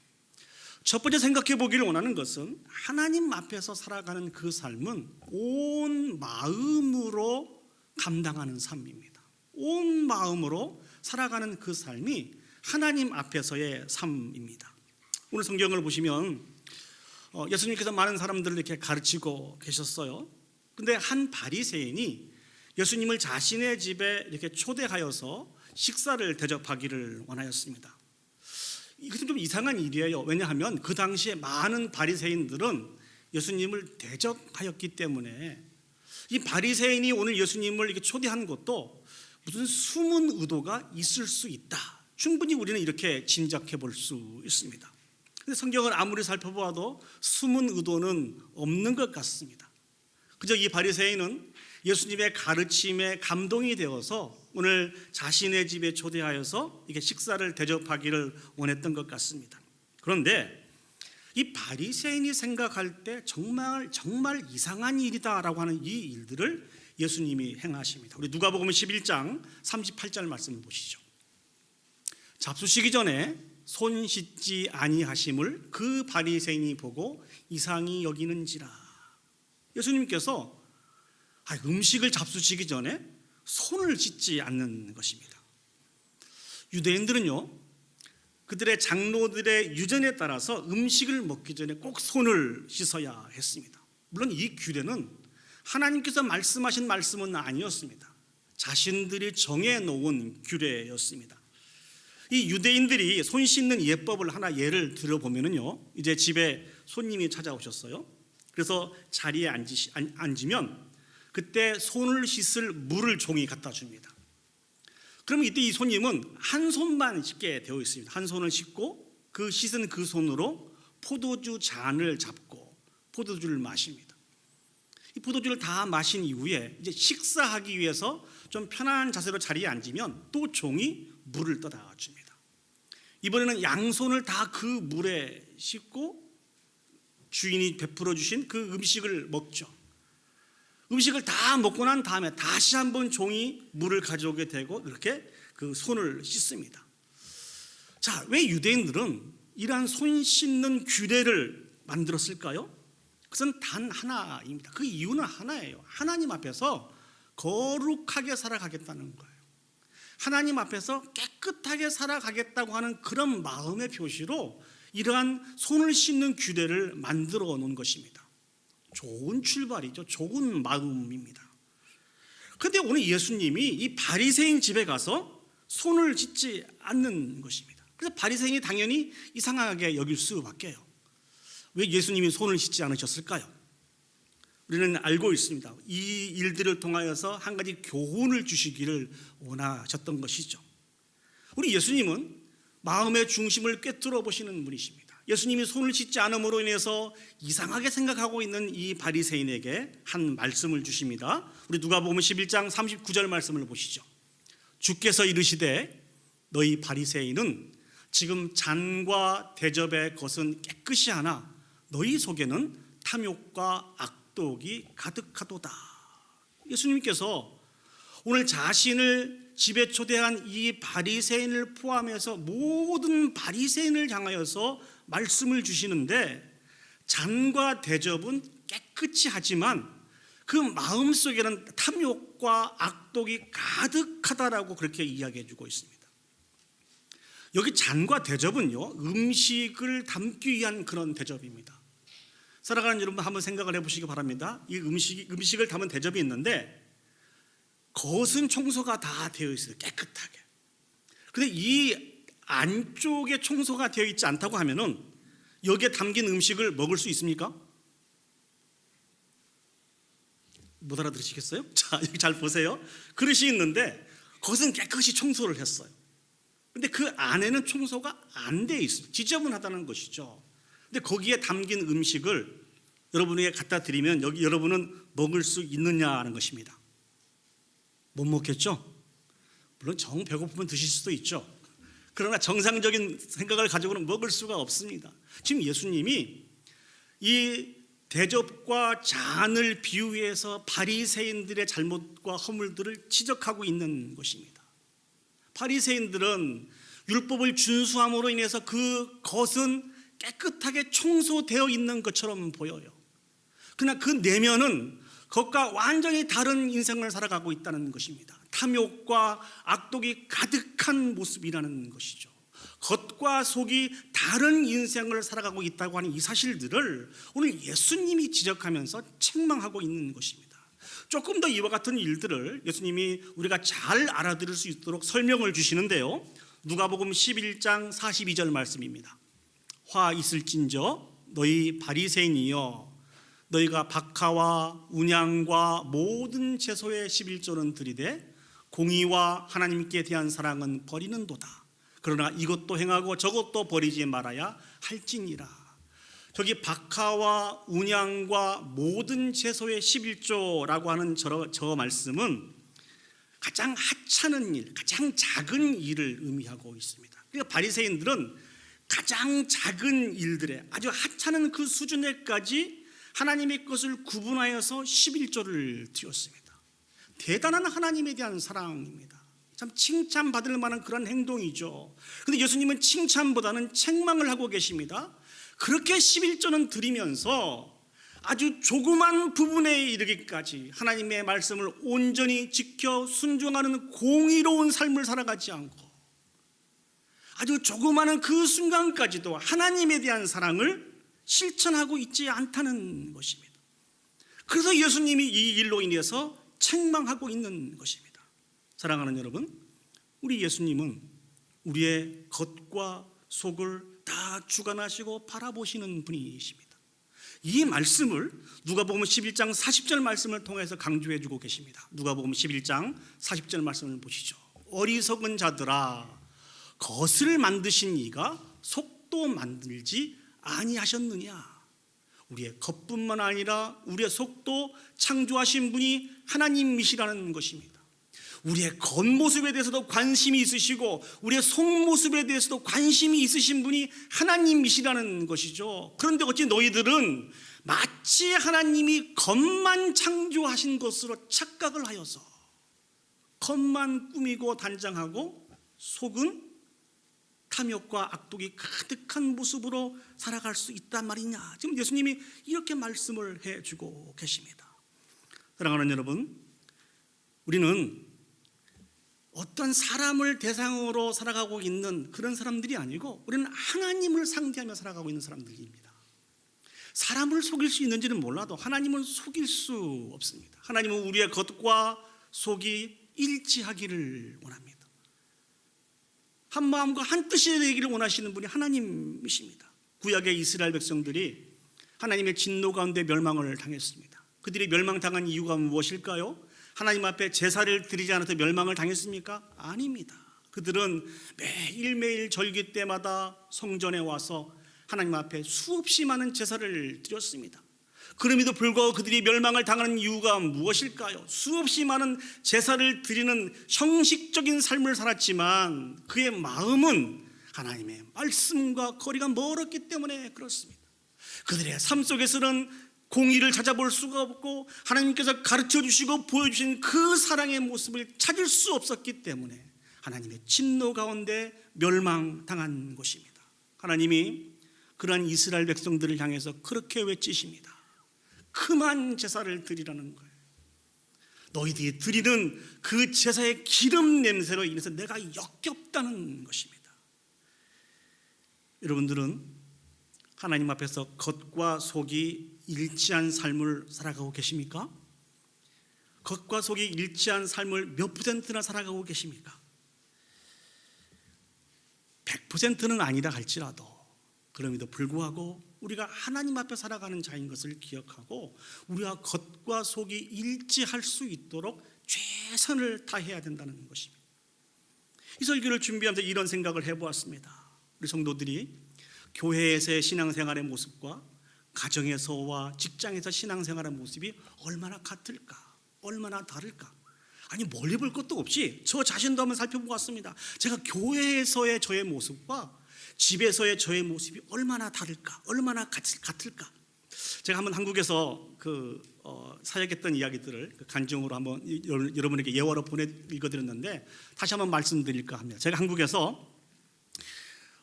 첫 번째 생각해 보기를 원하는 것은 하나님 앞에서 살아가는 그 삶은 온 마음으로 감당하는 삶입니다. 온 마음으로 살아가는 그 삶이 하나님 앞에서의 삶입니다. 오늘 성경을 보시면 예수님께서 많은 사람들을 이렇게 가르치고 계셨어요. 근데 한 바리새인이 예수님을 자신의 집에 이렇게 초대하여서 식사를 대접하기를 원하였습니다. 이것은 좀 이상한 일이에요. 왜냐하면 그 당시에 많은 바리새인들은 예수님을 대접하였기 때문에 이 바리새인이 오늘 예수님을 이렇게 초대한 것도 무슨 숨은 의도가 있을 수 있다. 충분히 우리는 이렇게 짐작해 볼 수 있습니다. 근데 성경을 아무리 살펴보아도 숨은 의도는 없는 것 같습니다. 그저 이 바리새인은 예수님의 가르침에 감동이 되어서 오늘 자신의 집에 초대하여서 이게 식사를 대접하기를 원했던 것 같습니다. 그런데 이 바리새인이 생각할 때 정말 이상한 일이다라고 하는 이 일들을 예수님이 행하십니다. 우리 누가복음 11장 38절 말씀을 보시죠. 잡수시기 전에 손 씻지 아니하심을 그 바리새인이 보고 이상히 여기는지라. 예수님께서 음식을 잡수시기 전에 손을 씻지 않는 것입니다. 유대인들은요, 그들의 장로들의 유전에 따라서 음식을 먹기 전에 꼭 손을 씻어야 했습니다. 물론 이 규례는 하나님께서 말씀하신 말씀은 아니었습니다. 자신들이 정해놓은 규례였습니다. 이 유대인들이 손 씻는 예법을 하나 예를 들어보면요, 이제 집에 손님이 찾아오셨어요. 그래서 자리에 앉으면 그때 손을 씻을 물을 종이 갖다 줍니다. 그러면 이때 이 손님은 한 손만 씻게 되어 있습니다. 한 손을 씻고 그 씻은 그 손으로 포도주 잔을 잡고 포도주를 마십니다. 이 포도주를 다 마신 이후에 이제 식사하기 위해서 좀 편한 자세로 자리에 앉으면 또 종이 물을 떠다 줍니다. 이번에는 양손을 다 그 물에 씻고 주인이 베풀어 주신 그 음식을 먹죠. 음식을 다 먹고 난 다음에 다시 한번 종이 물을 가져오게 되고 이렇게 그 손을 씻습니다. 자, 왜 유대인들은 이러한 손 씻는 규례를 만들었을까요? 그것은 단 하나입니다. 그 이유는 하나예요. 하나님 앞에서 거룩하게 살아가겠다는 거예요. 하나님 앞에서 깨끗하게 살아가겠다고 하는 그런 마음의 표시로 이러한 손을 씻는 규례를 만들어 놓은 것입니다. 좋은 출발이죠. 좋은 마음입니다. 그런데 오늘 예수님이 이 바리새인 집에 가서 손을 씻지 않는 것입니다. 그래서 바리새인이 당연히 이상하게 여길 수밖에요. 왜 예수님이 손을 씻지 않으셨을까요? 우리는 알고 있습니다. 이 일들을 통하여서 한 가지 교훈을 주시기를 원하셨던 것이죠. 우리 예수님은 마음의 중심을 꿰뚫어 보시는 분이십니다. 예수님이 손을 씻지 않음으로 인해서 이상하게 생각하고 있는 이 바리새인에게 한 말씀을 주십니다. 우리 누가복음 11장 39절 말씀을 보시죠. 주께서 이르시되 너희 바리새인은 지금 잔과 대접의 것은 깨끗이 하나 너희 속에는 탐욕과 악독이 가득하도다. 예수님께서 오늘 자신을 집에 초대한 이 바리새인을 포함해서 모든 바리새인을 향하여서 말씀을 주시는데, 잔과 대접은 깨끗이 하지만 그 마음속에는 탐욕과 악독이 가득하다라고 그렇게 이야기해 주고 있습니다. 여기 잔과 대접은요, 음식을 담기 위한 그런 대접입니다. 살아가는 여러분 한번 생각을 해보시기 바랍니다. 이 음식을 담은 대접이 있는데 겉은 청소가 다 되어 있어요. 깨끗하게. 그런데 이 안쪽에 청소가 되어 있지 않다고 하면은 여기에 담긴 음식을 먹을 수 있습니까? 못 알아들으시겠어요? 자, 여기 잘 보세요. 그릇이 있는데 겉은 깨끗이 청소를 했어요. 근데 그 안에는 청소가 안 돼 있어요. 지저분하다는 것이죠. 근데 거기에 담긴 음식을 여러분에게 갖다 드리면 여기 여러분은 먹을 수 있느냐는 것입니다. 못 먹겠죠? 물론 정 배고프면 드실 수도 있죠. 그러나 정상적인 생각을 가지고는 먹을 수가 없습니다. 지금 예수님이 이 대접과 잔을 비유해서 바리새인들의 잘못과 허물들을 지적하고 있는 것입니다. 바리새인들은 율법을 준수함으로 인해서 그 겉은 깨끗하게 청소되어 있는 것처럼 보여요. 그러나 그 내면은 겉과 완전히 다른 인생을 살아가고 있다는 것입니다. 탐욕과 악독이 가득한 모습이라는 것이죠. 겉과 속이 다른 인생을 살아가고 있다고 하는 이 사실들을 오늘 예수님이 지적하면서 책망하고 있는 것입니다. 조금 더 이와 같은 일들을 예수님이 우리가 잘 알아들을 수 있도록 설명을 주시는데요, 누가복음 11장 42절 말씀입니다. 화 있을진저 너희 바리새인이여, 너희가 박하와 운양과 모든 채소의 11조는 드리되 공의와 하나님께 대한 사랑은 버리는도다. 그러나 이것도 행하고 저것도 버리지 말아야 할지니라. 저기 박하와 운양과 모든 채소의 11조라고 하는 저 말씀은 가장 하찮은 일, 가장 작은 일을 의미하고 있습니다. 그러니까 바리새인들은 가장 작은 일들에 아주 하찮은 그 수준에까지 하나님의 것을 구분하여서 11조를 드렸습니다. 대단한 하나님에 대한 사랑입니다. 참 칭찬받을 만한 그런 행동이죠. 그런데 예수님은 칭찬보다는 책망을 하고 계십니다. 그렇게 11조는 드리면서 아주 조그만 부분에 이르기까지 하나님의 말씀을 온전히 지켜 순종하는 공의로운 삶을 살아가지 않고 아주 조그마한 그 순간까지도 하나님에 대한 사랑을 실천하고 있지 않다는 것입니다. 그래서 예수님이 이 일로 인해서 책망하고 있는 것입니다. 사랑하는 여러분, 우리 예수님은 우리의 겉과 속을 다 주관하시고 바라보시는 분이십니다. 이 말씀을 누가복음 11장 40절 말씀을 통해서 강조해 주고 계십니다. 누가복음 11장 40절 말씀을 보시죠. 어리석은 자들아, 겉을 만드신 이가 속도 만들지 아니하셨느냐. 우리의 겉뿐만 아니라 우리의 속도 창조하신 분이 하나님이시라는 것입니다. 우리의 겉모습에 대해서도 관심이 있으시고 우리의 속모습에 대해서도 관심이 있으신 분이 하나님이시라는 것이죠. 그런데 어찌 너희들은 마치 하나님이 겉만 창조하신 것으로 착각을 하여서 겉만 꾸미고 단장하고 속은 탐욕과 악독이 가득한 모습으로 살아갈 수 있단 말이냐. 지금 예수님이 이렇게 말씀을 해주고 계십니다. 사랑하는 여러분, 우리는 어떤 사람을 대상으로 살아가고 있는 그런 사람들이 아니고 우리는 하나님을 상대하며 살아가고 있는 사람들입니다. 사람을 속일 수 있는지는 몰라도 하나님을 속일 수 없습니다. 하나님은 우리의 겉과 속이 일치하기를 원합니다. 한 마음과 한 뜻이 되기를 원하시는 분이 하나님이십니다. 구약의 이스라엘 백성들이 하나님의 진노 가운데 멸망을 당했습니다. 그들이 멸망당한 이유가 무엇일까요? 하나님 앞에 제사를 드리지 않아서 멸망을 당했습니까? 아닙니다. 그들은 매일매일 절기 때마다 성전에 와서 하나님 앞에 수없이 많은 제사를 드렸습니다. 그럼에도 불구하고 그들이 멸망을 당하는 이유가 무엇일까요? 수없이 많은 제사를 드리는 형식적인 삶을 살았지만 그의 마음은 하나님의 말씀과 거리가 멀었기 때문에 그렇습니다. 그들의 삶 속에서는 공의를 찾아볼 수가 없고 하나님께서 가르쳐 주시고 보여주신 그 사랑의 모습을 찾을 수 없었기 때문에 하나님의 진노 가운데 멸망당한 것입니다. 하나님이 그러한 이스라엘 백성들을 향해서 그렇게 외치십니다. 그만 제사를 드리라는 거예요. 너희들이 드리는 그 제사의 기름 냄새로 인해서 내가 역겹다는 것입니다. 여러분들은 하나님 앞에서 겉과 속이 일치한 삶을 살아가고 계십니까? 겉과 속이 일치한 삶을 몇 %나 살아가고 계십니까? 100%는 아니라 할지라도 그럼에도 불구하고 우리가 하나님 앞에 살아가는 자인 것을 기억하고 우리가 겉과 속이 일치할 수 있도록 최선을 다해야 된다는 것입니다. 이 설교를 준비하면서 이런 생각을 해보았습니다. 우리 성도들이 교회에서의 신앙생활의 모습과 가정에서와 직장에서 신앙생활의 모습이 얼마나 같을까? 얼마나 다를까? 아니 멀리 볼 것도 없이 저 자신도 한번 살펴보고 왔습니다. 제가 교회에서의 저의 모습과 집에서의 저의 모습이 얼마나 다를까? 얼마나 같을까? 제가 한번 한국에서 사역했던 이야기들을 간증으로 한번 여러분에게 예화로 읽어드렸는데 다시 한번 말씀드릴까 합니다. 제가 한국에서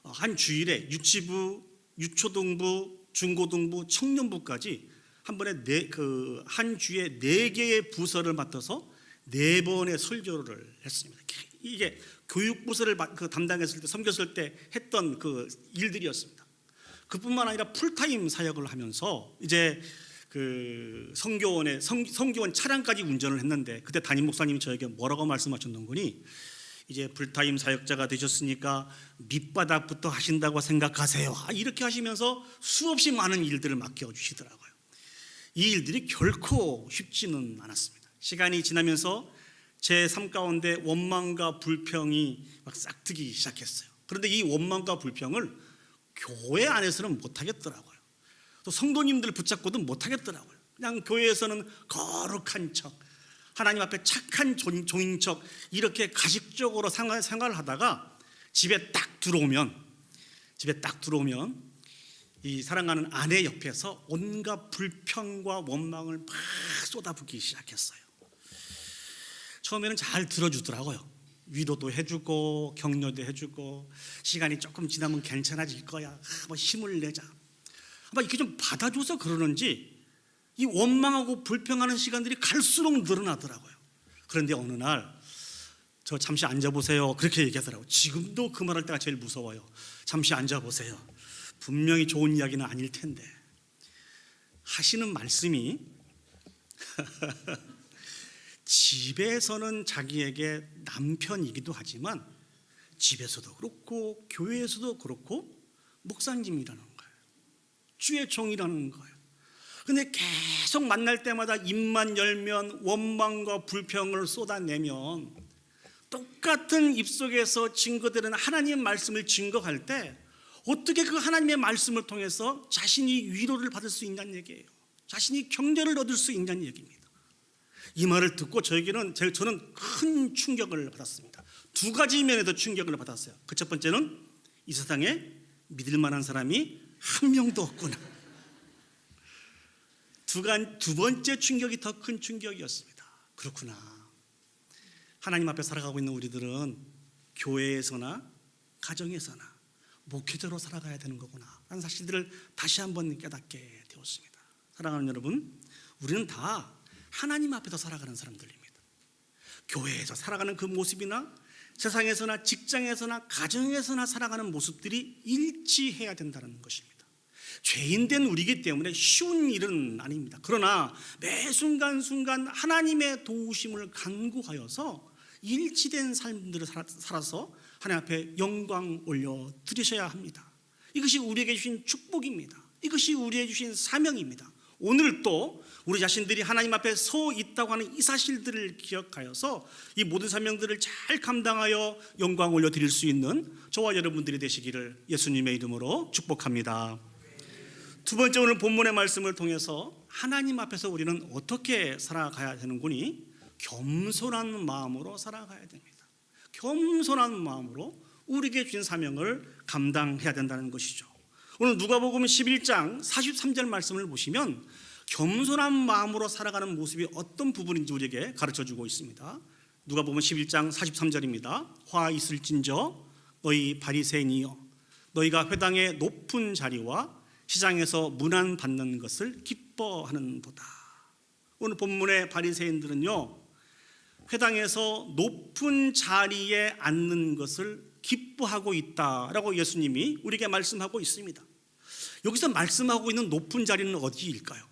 한 주일에 유치부, 유초등부, 중고등부, 청년부까지 한 번에 한 주에 4개의 부서를 맡아서 4번의 설교를 했습니다. 이게 교육부서를 담당했을 때 섬겼을 때 했던 그 일들이었습니다. 그뿐만 아니라 풀타임 사역을 하면서 이제 그 성교원 차량까지 운전을 했는데 그때 담임 목사님이 저에게 뭐라고 말씀하셨는군이 이제 풀타임 사역자가 되셨으니까 밑바닥부터 하신다고 생각하세요. 이렇게 하시면서 수없이 많은 일들을 맡겨주시더라고요. 이 일들이 결코 쉽지는 않았습니다. 시간이 지나면서 제 삶 가운데 원망과 불평이 막 싹트기 시작했어요. 그런데 이 원망과 불평을 교회 안에서는 못하겠더라고요. 또 성도님들 붙잡고도 못하겠더라고요. 그냥 교회에서는 거룩한 척, 하나님 앞에 착한 종인 척 이렇게 가식적으로 생활을 하다가 집에 딱 들어오면 이 사랑하는 아내 옆에서 온갖 불평과 원망을 막 쏟아붓기 시작했어요. 처음에는 잘 들어주더라고요. 위로도 해주고 격려도 해주고 시간이 조금 지나면 괜찮아질 거야. 뭐 힘을 내자. 아마 이렇게 좀 받아줘서 그러는지 이 원망하고 불평하는 시간들이 갈수록 늘어나더라고요. 그런데 어느 날 저 잠시 앉아보세요 그렇게 얘기하더라고요. 지금도 그 말할 때가 제일 무서워요. 잠시 앉아보세요. 분명히 좋은 이야기는 아닐 텐데 하시는 말씀이 집에서는 자기에게 남편이기도 하지만 집에서도 그렇고 교회에서도 그렇고 목사님이라는 거예요. 주의 종이라는 거예요. 근데 계속 만날 때마다 입만 열면 원망과 불평을 쏟아내면 똑같은 입속에서 증거되는 하나님의 말씀을 증거할 때 어떻게 그 하나님의 말씀을 통해서 자신이 위로를 받을 수 있냐는 얘기예요. 자신이 격려를 얻을 수 있냐는 얘기입니다. 이 말을 듣고 저는 큰 충격을 받았습니다. 두 가지 면에서 충격을 받았어요. 그 첫 번째는 이 세상에 믿을 만한 사람이 한 명도 없구나. 두 번째 충격이 더 큰 충격이었습니다. 그렇구나. 하나님 앞에 살아가고 있는 우리들은 교회에서나 가정에서나 목회자로 살아가야 되는 거구나 라는 사실들을 다시 한번 깨닫게 되었습니다. 사랑하는 여러분, 우리는 다 하나님 앞에서 살아가는 사람들입니다. 교회에서 살아가는 그 모습이나 세상에서나 직장에서나 가정에서나 살아가는 모습들이 일치해야 된다는 것입니다. 죄인된 우리이기 때문에 쉬운 일은 아닙니다. 그러나 매 순간순간 하나님의 도우심을 간구하여서 일치된 삶들을 살아서 하나님 앞에 영광 올려 드리셔야 합니다. 이것이 우리에게 주신 축복입니다. 이것이 우리에게 주신 사명입니다. 오늘 또 우리 자신들이 하나님 앞에 서 있다고 하는 이 사실들을 기억하여서 이 모든 사명들을 잘 감당하여 영광 올려 드릴 수 있는 저와 여러분들이 되시기를 예수님의 이름으로 축복합니다. 두 번째, 오늘 본문의 말씀을 통해서 하나님 앞에서 우리는 어떻게 살아가야 되는구니? 겸손한 마음으로 살아가야 됩니다. 겸손한 마음으로 우리에게 주신 사명을 감당해야 된다는 것이죠. 오늘 누가복음 11장 43절 말씀을 보시면 겸손한 마음으로 살아가는 모습이 어떤 부분인지 우리에게 가르쳐주고 있습니다. 누가복음 11장 43절입니다. 화 있을진저 너희 바리새인이여, 너희가 회당의 높은 자리와 시장에서 문안 받는 것을 기뻐하는도다. 오늘 본문의 바리새인들은요, 회당에서 높은 자리에 앉는 것을 기뻐하고 있다라고 예수님이 우리에게 말씀하고 있습니다. 여기서 말씀하고 있는 높은 자리는 어디일까요?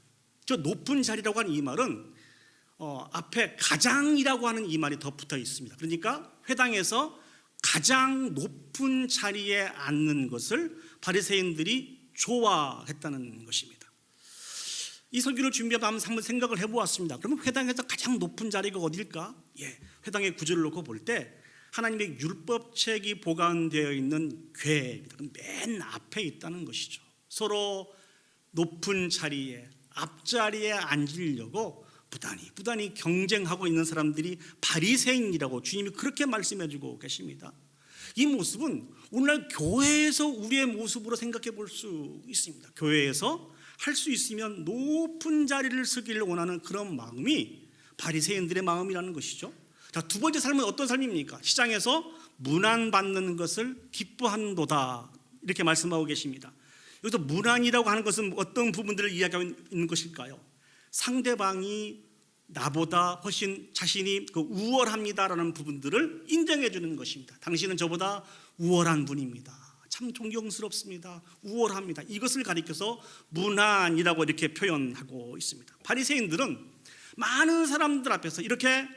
저 높은 자리라고 하는 이 말은 앞에 가장이라고 하는 이 말이 더 붙어 있습니다. 그러니까 회당에서 가장 높은 자리에 앉는 것을 바리새인들이 좋아했다는 것입니다. 이 설교를 준비하면서 한번 생각을 해보았습니다. 그러면 회당에서 가장 높은 자리가 어딜까? 회당의 구절을 놓고 볼 때 하나님의 율법책이 보관되어 있는 궤입니다. 맨 앞에 있다는 것이죠. 서로 높은 자리에, 앞자리에 앉으려고 부단히 경쟁하고 있는 사람들이 바리새인이라고 주님이 그렇게 말씀해주고 계십니다. 이 모습은 오늘날 교회에서 우리의 모습으로 생각해 볼 수 있습니다. 교회에서 할 수 있으면 높은 자리를 쓰기를 원하는 그런 마음이 바리새인들의 마음이라는 것이죠. 자, 두 번째 삶은 어떤 삶입니까? 시장에서 문안 받는 것을 기뻐한도다 이렇게 말씀하고 계십니다. 여기서 문안이라고 하는 것은 어떤 부분들을 이야기하고 있는 것일까요? 상대방이 나보다 훨씬 자신이 우월합니다라는 부분들을 인정해 주는 것입니다. 당신은 저보다 우월한 분입니다. 참 존경스럽습니다. 우월합니다. 이것을 가리켜서 문안이라고 이렇게 표현하고 있습니다. 바리새인들은 많은 사람들 앞에서 이렇게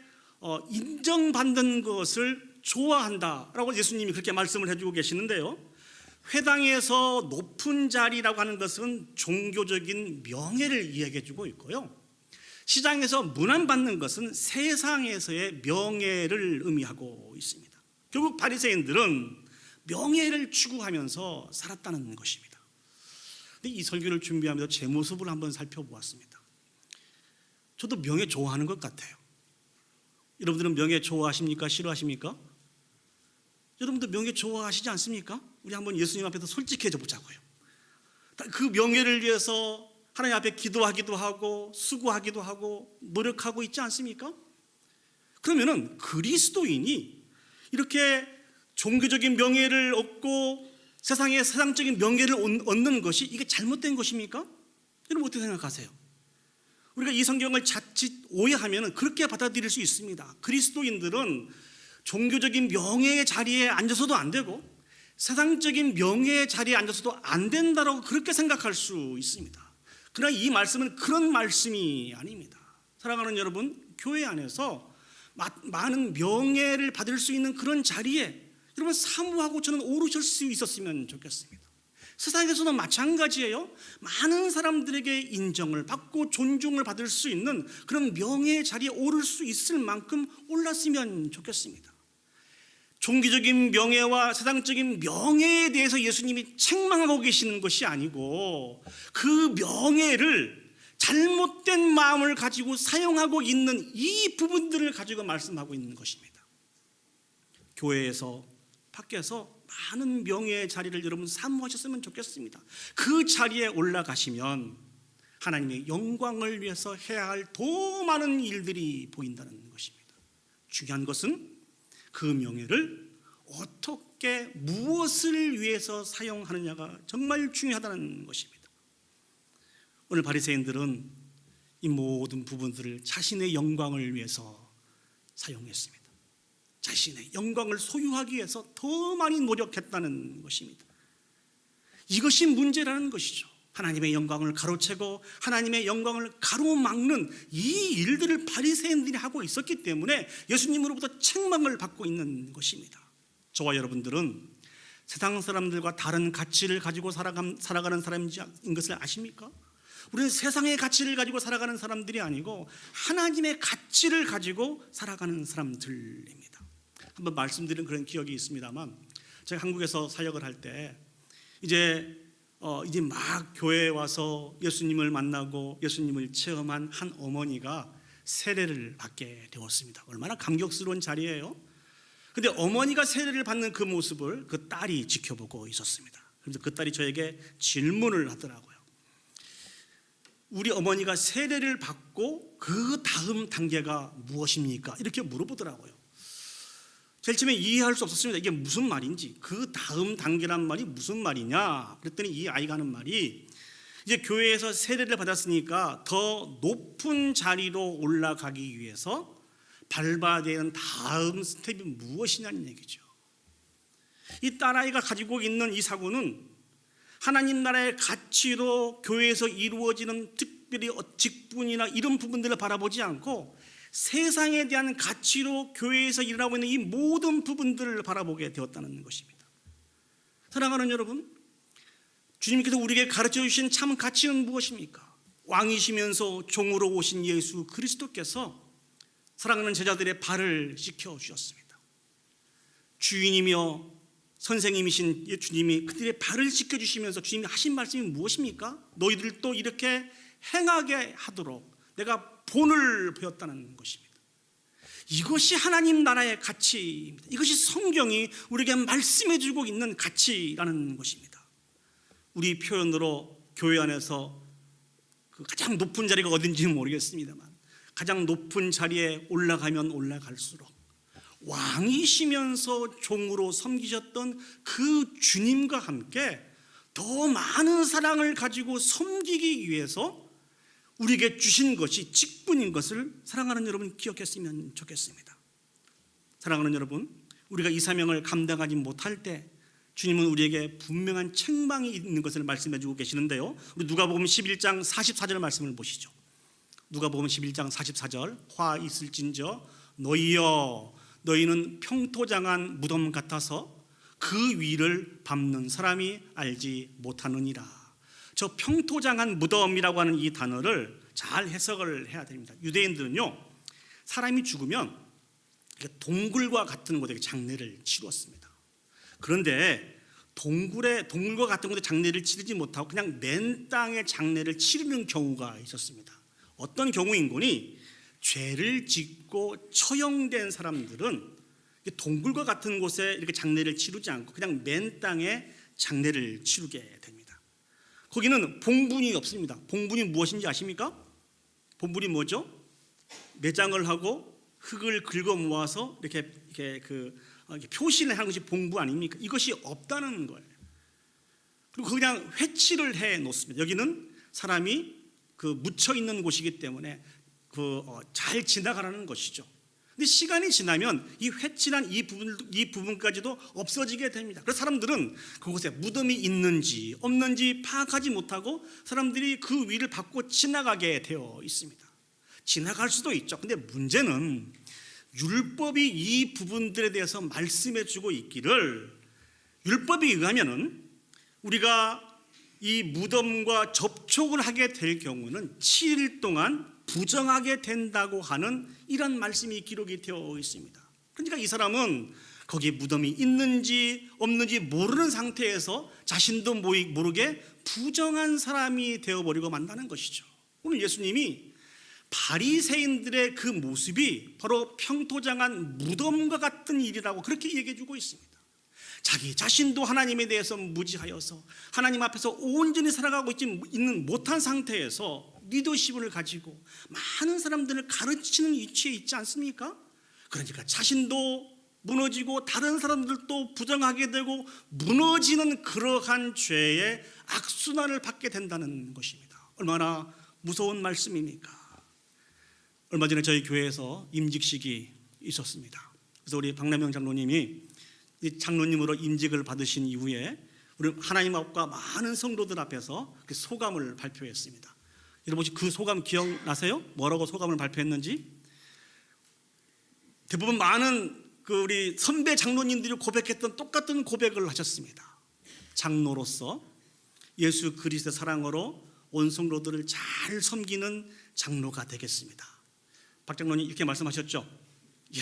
인정받는 것을 좋아한다라고 예수님이 그렇게 말씀을 해주고 계시는데요. 회당에서 높은 자리라고 하는 것은 종교적인 명예를 이야기해 주고 있고요. 시장에서 문안받는 것은 세상에서의 명예를 의미하고 있습니다. 결국 바리새인들은 명예를 추구하면서 살았다는 것입니다. 근데 이 설교를 준비하면서 제 모습을 한번 살펴보았습니다. 저도 명예 좋아하는 것 같아요. 여러분들은 명예 좋아하십니까? 싫어하십니까? 여러분들 명예 좋아하시지 않습니까? 우리 한번 예수님 앞에서 솔직해져 보자고요. 그 명예를 위해서 하나님 앞에 기도하기도 하고 수고하기도 하고 노력하고 있지 않습니까? 그러면은 그리스도인이 이렇게 종교적인 명예를 얻고 세상의 세상적인 명예를 얻는 것이 이게 잘못된 것입니까? 여러분 어떻게 생각하세요? 우리가 이 성경을 자칫 오해하면 그렇게 받아들일 수 있습니다. 그리스도인들은 종교적인 명예의 자리에 앉아서도 안 되고 세상적인 명예의 자리에 앉아서도 안 된다고 그렇게 생각할 수 있습니다. 그러나 이 말씀은 그런 말씀이 아닙니다. 사랑하는 여러분, 교회 안에서 많은 명예를 받을 수 있는 그런 자리에 여러분 사모하고 저는 오르실 수 있었으면 좋겠습니다. 세상에서도 마찬가지예요. 많은 사람들에게 인정을 받고 존중을 받을 수 있는 그런 명예의 자리에 오를 수 있을 만큼 올랐으면 좋겠습니다. 종교적인 명예와 세상적인 명예에 대해서 예수님이 책망하고 계시는 것이 아니고 그 명예를 잘못된 마음을 가지고 사용하고 있는 이 부분들을 가지고 말씀하고 있는 것입니다. 교회에서 밖에서 많은 명예의 자리를 여러분 사모하셨으면 좋겠습니다. 그 자리에 올라가시면 하나님의 영광을 위해서 해야 할 더 많은 일들이 보인다는 것입니다. 중요한 것은 그 명예를 어떻게 무엇을 위해서 사용하느냐가 정말 중요하다는 것입니다. 오늘 바리새인들은 이 모든 부분들을 자신의 영광을 위해서 사용했습니다. 자신의 영광을 소유하기 위해서 더 많이 노력했다는 것입니다. 이것이 문제라는 것이죠. 하나님의 영광을 가로채고 하나님의 영광을 가로막는 이 일들을 바리새인들이 하고 있었기 때문에 예수님으로부터 책망을 받고 있는 것입니다. 저와 여러분들은 세상 사람들과 다른 가치를 가지고 살아가는 사람인 것을 아십니까? 우리는 세상의 가치를 가지고 살아가는 사람들이 아니고 하나님의 가치를 가지고 살아가는 사람들입니다. 한번 말씀드린 그런 기억이 있습니다만, 제가 한국에서 사역을 할 때 이제 막 교회에 와서 예수님을 만나고 예수님을 체험한 한 어머니가 세례를 받게 되었습니다. 얼마나 감격스러운 자리예요. 근데 어머니가 세례를 받는 그 모습을 그 딸이 지켜보고 있었습니다. 그래서 그 딸이 저에게 질문을 하더라고요. 우리 어머니가 세례를 받고 그 다음 단계가 무엇입니까? 이렇게 물어보더라고요. 제일 처음에 이해할 수 없었습니다. 이게 무슨 말인지, 그 다음 단계란 말이 무슨 말이냐. 그랬더니 이 아이가 하는 말이, 이제 교회에서 세례를 받았으니까 더 높은 자리로 올라가기 위해서 밟아야 되는 다음 스텝이 무엇이냐는 얘기죠. 이 딸아이가 가지고 있는 이 사고는 하나님 나라의 가치로 교회에서 이루어지는 특별히 직분이나 이런 부분들을 바라보지 않고 세상에 대한 가치로 교회에서 일어나고 있는 이 모든 부분들을 바라보게 되었다는 것입니다. 사랑하는 여러분, 주님께서 우리에게 가르쳐 주신 참 가치는 무엇입니까? 왕이시면서 종으로 오신 예수 그리스도께서 사랑하는 제자들의 발을 씻겨 주셨습니다. 주인이며 선생님이신 주님이 그들의 발을 씻겨 주시면서 주님이 하신 말씀이 무엇입니까? 너희들도 이렇게 행하게 하도록 내가 본을 배웠다는 것입니다. 이것이 하나님 나라의 가치입니다. 이것이 성경이 우리에게 말씀해 주고 있는 가치라는 것입니다. 우리 표현으로 교회 안에서 그 가장 높은 자리가 어딘지는 모르겠습니다만 가장 높은 자리에 올라가면 올라갈수록 왕이시면서 종으로 섬기셨던 그 주님과 함께 더 많은 사랑을 가지고 섬기기 위해서 우리에게 주신 것이 직분인 것을 사랑하는 여러분 기억했으면 좋겠습니다. 사랑하는 여러분, 우리가 이 사명을 감당하지 못할 때 주님은 우리에게 분명한 책망이 있는 것을 말씀해 주고 계시는데요. 우리 누가복음 11장 44절 말씀을 보시죠. 누가복음 11장 44절, 화 있을진저 너희여 너희는 평토장한 무덤 같아서 그 위를 밟는 사람이 알지 못하느니라. 저 평토장한 무덤이라고 하는 이 단어를 잘 해석을 해야 됩니다. 유대인들은요, 사람이 죽으면 동굴과 같은 곳에 장례를 치루었습니다. 그런데 동굴과 같은 곳에 장례를 치르지 못하고 그냥 맨 땅에 장례를 치르는 경우가 있었습니다. 어떤 경우인 거니 죄를 짓고 처형된 사람들은 동굴과 같은 곳에 이렇게 장례를 치르지 않고 그냥 맨 땅에 장례를 치르게 됩니다. 거기는 봉분이 없습니다. 봉분이 무엇인지 아십니까? 봉분이 뭐죠? 매장을 하고 흙을 긁어 모아서 이렇게 표시를 하는 것이 봉부 아닙니까? 이것이 없다는 거예요. 그리고 그냥 회치를 해 놓습니다. 여기는 사람이 묻혀 있는 곳이기 때문에 잘 지나가라는 것이죠. 근데 시간이 지나면 이 회칠한 이 부분까지도 없어지게 됩니다. 그래서 사람들은 그곳에 무덤이 있는지 없는지 파악하지 못하고 사람들이 그 위를 밟고 지나가게 되어 있습니다. 지나갈 수도 있죠. 근데 문제는 율법이 이 부분들에 대해서 말씀해 주고 있기를, 율법에 의하면은 우리가 이 무덤과 접촉을 하게 될 경우는 7일 동안 부정하게 된다고 하는 이런 말씀이 기록이 되어 있습니다. 그러니까 이 사람은 거기에 무덤이 있는지 없는지 모르는 상태에서 자신도 모르게 부정한 사람이 되어버리고 만다는 것이죠. 오늘 예수님이 바리새인들의 그 모습이 바로 평토장한 무덤과 같은 일이라고 그렇게 얘기해 주고 있습니다. 자기 자신도 하나님에 대해서 무지하여서 하나님 앞에서 온전히 살아가고 있는 못한 상태에서 리더십을 가지고 많은 사람들을 가르치는 위치에 있지 않습니까? 그러니까 자신도 무너지고 다른 사람들도 부정하게 되고 무너지는 그러한 죄의 악순환을 받게 된다는 것입니다. 얼마나 무서운 말씀입니까? 얼마 전에 저희 교회에서 임직식이 있었습니다. 그래서 우리 박남영 장로님이 이 장로님으로 임직을 받으신 이후에 우리 하나님 앞과 많은 성도들 앞에서 그 소감을 발표했습니다. 여러분 혹시 그 소감 기억나세요? 뭐라고 소감을 발표했는지? 대부분 많은 우리 선배 장로님들이 고백했던 똑같은 고백을 하셨습니다. 장로로서 예수 그리스도의 사랑으로 온 성도들을 잘 섬기는 장로가 되겠습니다. 박 장로님 이렇게 말씀하셨죠? 예,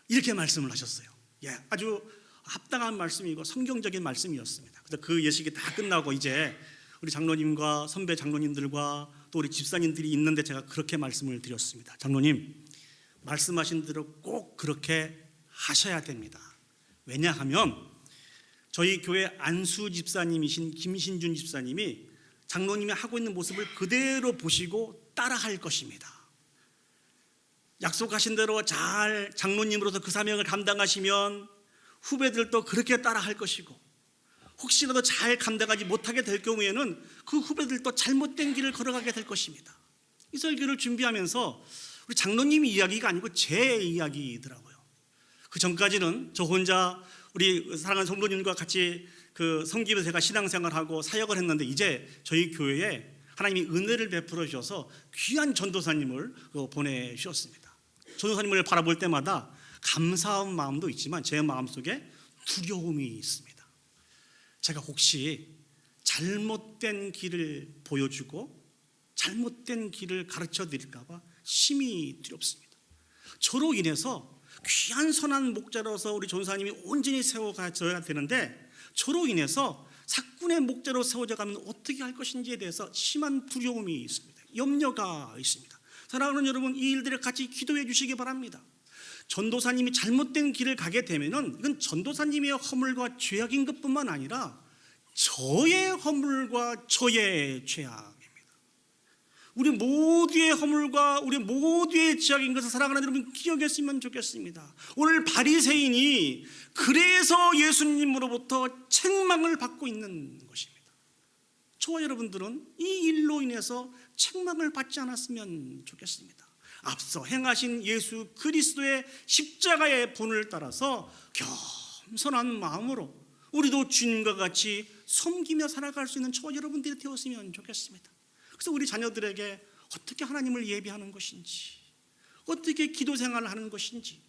이렇게 말씀을 하셨어요. 예, 아주 합당한 말씀이고 성경적인 말씀이었습니다. 그래서 그 예식이 다 끝나고 이제 우리 장로님과 선배 장로님들과 또 우리 집사님들이 있는데 제가 그렇게 말씀을 드렸습니다. 장로님, 말씀하신 대로 꼭 그렇게 하셔야 됩니다. 왜냐하면 저희 교회 안수 집사님이신 김신준 집사님이 장로님이 하고 있는 모습을 그대로 보시고 따라할 것입니다. 약속하신 대로 잘 장로님으로서 그 사명을 감당하시면 후배들도 그렇게 따라할 것이고, 혹시라도 잘 감당하지 못하게 될 경우에는 그 후배들도 잘못된 길을 걸어가게 될 것입니다. 이 설교를 준비하면서 우리 장로님이 이야기가 아니고 제 이야기더라고요. 그 전까지는 저 혼자 우리 사랑하는 성도님과 같이 섬기면서 제가 신앙생활하고 사역을 했는데, 이제 저희 교회에 하나님이 은혜를 베풀어 주셔서 귀한 전도사님을 보내주셨습니다. 전도사님을 바라볼 때마다 감사한 마음도 있지만 제 마음속에 두려움이 있습니다. 제가 혹시 잘못된 길을 보여주고 잘못된 길을 가르쳐 드릴까 봐 심히 두렵습니다. 저로 인해서 귀한 선한 목자로서 우리 전도사님이 온전히 세워져야 되는데, 저로 인해서 사꾼의 목자로 세워져 가면 어떻게 할 것인지에 대해서 심한 두려움이 있습니다. 염려가 있습니다. 사랑하는 여러분, 이 일들을 같이 기도해 주시기 바랍니다. 전도사님이 잘못된 길을 가게 되면은 이건 전도사님의 허물과 죄악인 것뿐만 아니라 저의 허물과 저의 죄악입니다. 우리 모두의 허물과 우리 모두의 죄악인 것을 사랑하는 여러분 기억했으면 좋겠습니다. 오늘 바리새인이 그래서 예수님으로부터 책망을 받고 있는 것입니다. 저와 여러분들은 이 일로 인해서 책망을 받지 않았으면 좋겠습니다. 앞서 행하신 예수 그리스도의 십자가의 본을 따라서 겸손한 마음으로 우리도 주님과 같이 섬기며 살아갈 수 있는 저와 여러분들이 되었으면 좋겠습니다. 그래서 우리 자녀들에게 어떻게 하나님을 예배하는 것인지, 어떻게 기도 생활을 하는 것인지,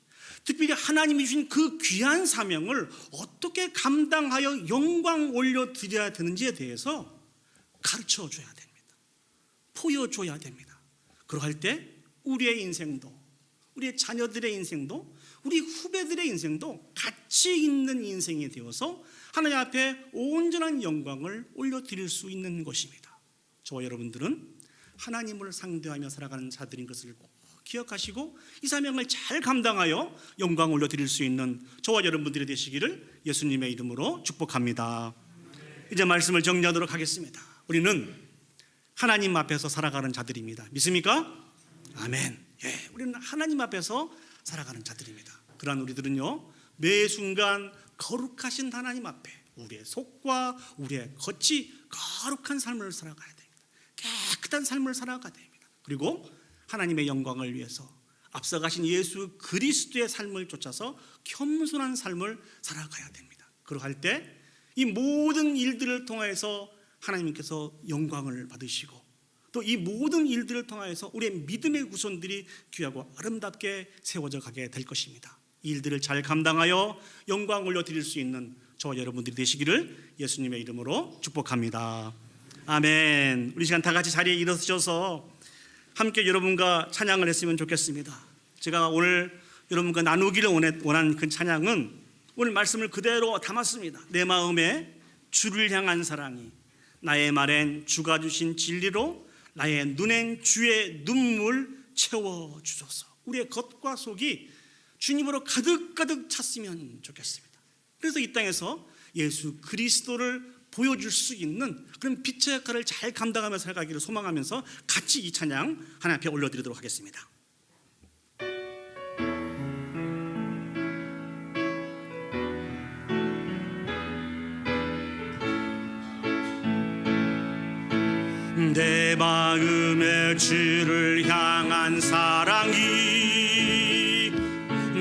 특별히 하나님이 주신 그 귀한 사명을 어떻게 감당하여 영광 올려드려야 되는지에 대해서 가르쳐줘야 됩니다. 보여줘야 됩니다. 그러할 때 우리의 인생도, 우리의 자녀들의 인생도, 우리 후배들의 인생도 가치 있는 인생이 되어서 하나님 앞에 온전한 영광을 올려드릴 수 있는 것입니다. 저와 여러분들은 하나님을 상대하며 살아가는 자들인 것을 꼭 기억하시고 이 사명을 잘 감당하여 영광을 올려드릴 수 있는 저와 여러분들이 되시기를 예수님의 이름으로 축복합니다. 이제 말씀을 정리하도록 하겠습니다. 우리는 하나님 앞에서 살아가는 자들입니다. 믿습니까? 아멘. 예, 우리는 하나님 앞에서 살아가는 자들입니다. 그러한 우리들은요, 매 순간 거룩하신 하나님 앞에 우리의 속과 우리의 겉이 거룩한 삶을 살아가야 됩니다. 깨끗한 깨끗한 삶을 살아가야 됩니다. 그리고 하나님의 영광을 위해서 앞서가신 예수 그리스도의 삶을 쫓아서 겸손한 삶을 살아가야 됩니다. 그러할 때 이 모든 일들을 통해서 하나님께서 영광을 받으시고 또 이 모든 일들을 통해서 우리의 믿음의 후손들이 귀하고 아름답게 세워져 가게 될 것입니다. 이 일들을 잘 감당하여 영광 올려드릴 수 있는 저와 여러분들이 되시기를 예수님의 이름으로 축복합니다. 아멘. 우리 시간 다 같이 자리에 일어서셔서 함께 여러분과 찬양을 했으면 좋겠습니다. 제가 오늘 여러분과 나누기를 원한 그 찬양은 오늘 말씀을 그대로 담았습니다. 내 마음에 주를 향한 사랑이 나의 말엔 주가 주신 진리로 나의 눈엔 주의 눈물 채워주소서. 우리의 겉과 속이 주님으로 가득가득 찼으면 좋겠습니다. 그래서 이 땅에서 예수 그리스도를 보여줄 수 있는 그런 빛의 역할을 잘 감당하며 살아가기를 소망하면서 같이 이 찬양 하나님 앞에 올려드리도록 하겠습니다. 내 마음에 주를 향한 사랑이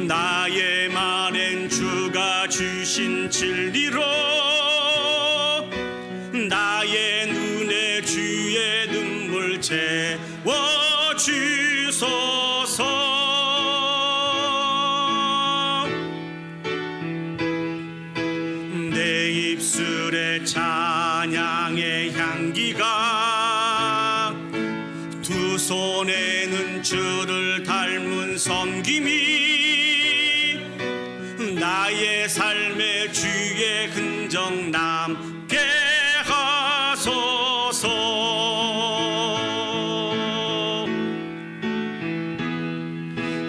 나의 말엔 주가 주신 진리로 나의 눈에 주의 눈물 채워주소서. 내 입술에 찬양의 향기가 두 손에는 주를 닮은 섬김이 나의 삶에 주의 흔적 남게 하소서.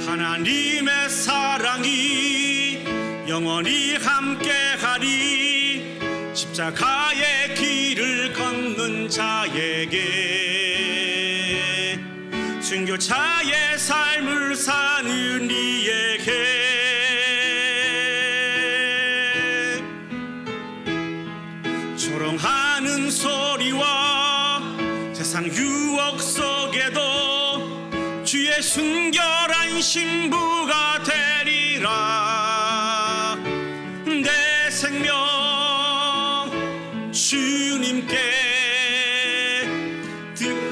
하나님의 사랑이 영원히 함께하리. 십자가의 길을 걷는 자에게 순교자의 삶을 사는 이에게 조롱하는 소리와 세상 유혹 속에도 주의 순결한 신부가 되리라. 내 생명 주님께.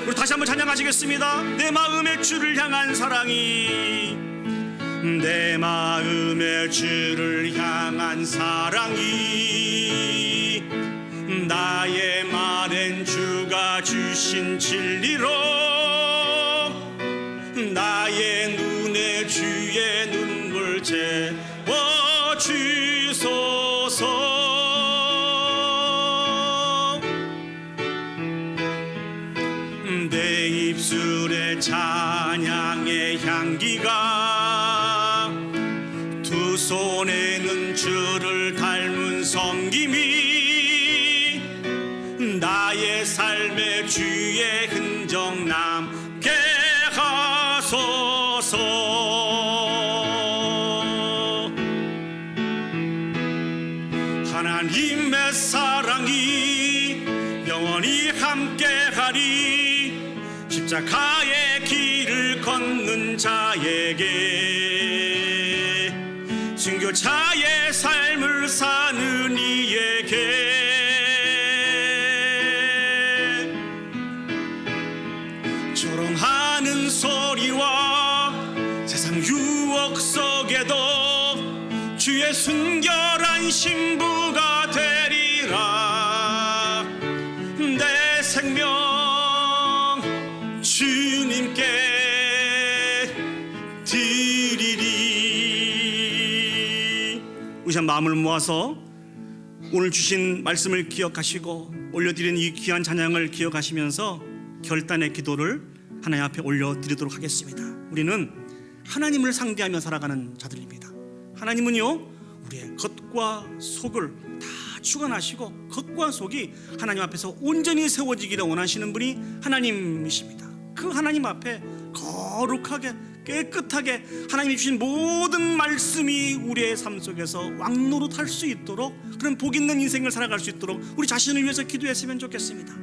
우리 다시 한번 찬양하시겠습니다. 내 마음에 주를 향한 사랑이 내 마음에 주를 향한 사랑이 나의 말엔 주가 주신 진리로 나의 눈에 주의 눈물 채워주소서. 내 입술에 찬양의 향기가 두 손에는 주를 닮은 섬김이 나의 삶에 주의 흔적 남게 하소서. 하나님의 사랑이 영원히 함께하리. 십자가의 길을 걷는 자에게 순교자의 삶을 사는 이에게 조롱하는 소리와 세상 유혹 속에도 주의 순결한 신부가 되리라. 내 생명 주님께 드리리. 우리 한 마음을 모아서 오늘 주신 말씀을 기억하시고 올려드린 이 귀한 찬양을 기억하시면서 결단의 기도를 하나님 앞에 올려드리도록 하겠습니다. 우리는 하나님을 상대하며 살아가는 자들입니다. 하나님은요 우리의 겉과 속을 다 주관하시고 겉과 속이 하나님 앞에서 온전히 세워지기를 원하시는 분이 하나님이십니다. 그 하나님 앞에 거룩하게 깨끗하게 하나님이 주신 모든 말씀이 우리의 삶 속에서 왕노릇할 수 있도록 그런 복 있는 인생을 살아갈 수 있도록 우리 자신을 위해서 기도했으면 좋겠습니다.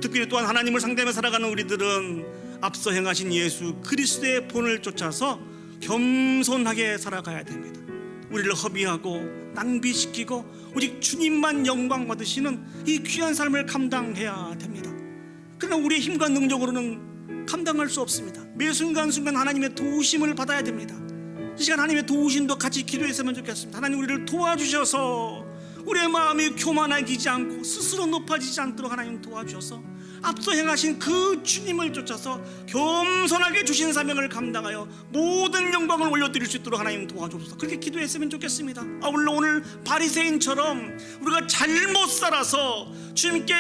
특별히 또한 하나님을 상대하며 살아가는 우리들은 앞서 행하신 예수 그리스도의 본을 쫓아서 겸손하게 살아가야 됩니다. 우리를 허비하고 낭비시키고 오직 주님만 영광 받으시는 이 귀한 삶을 감당해야 됩니다. 그러나 우리의 힘과 능력으로는 감당할 수 없습니다. 매 순간순간 하나님의 도우심을 받아야 됩니다. 이 시간 하나님의 도우심도 같이 기도했으면 좋겠습니다. 하나님 우리를 도와주셔서 우리의 마음이 교만해지지 않고 스스로 높아지지 않도록 하나님 도와주셔서 앞서 행하신 그 주님을 쫓아서 겸손하게 주신 사명을 감당하여 모든 영광을 올려드릴 수 있도록 하나님 도와주셔서 그렇게 기도했으면 좋겠습니다. 물론 오늘 바리새인처럼 우리가 잘못 살아서 주님께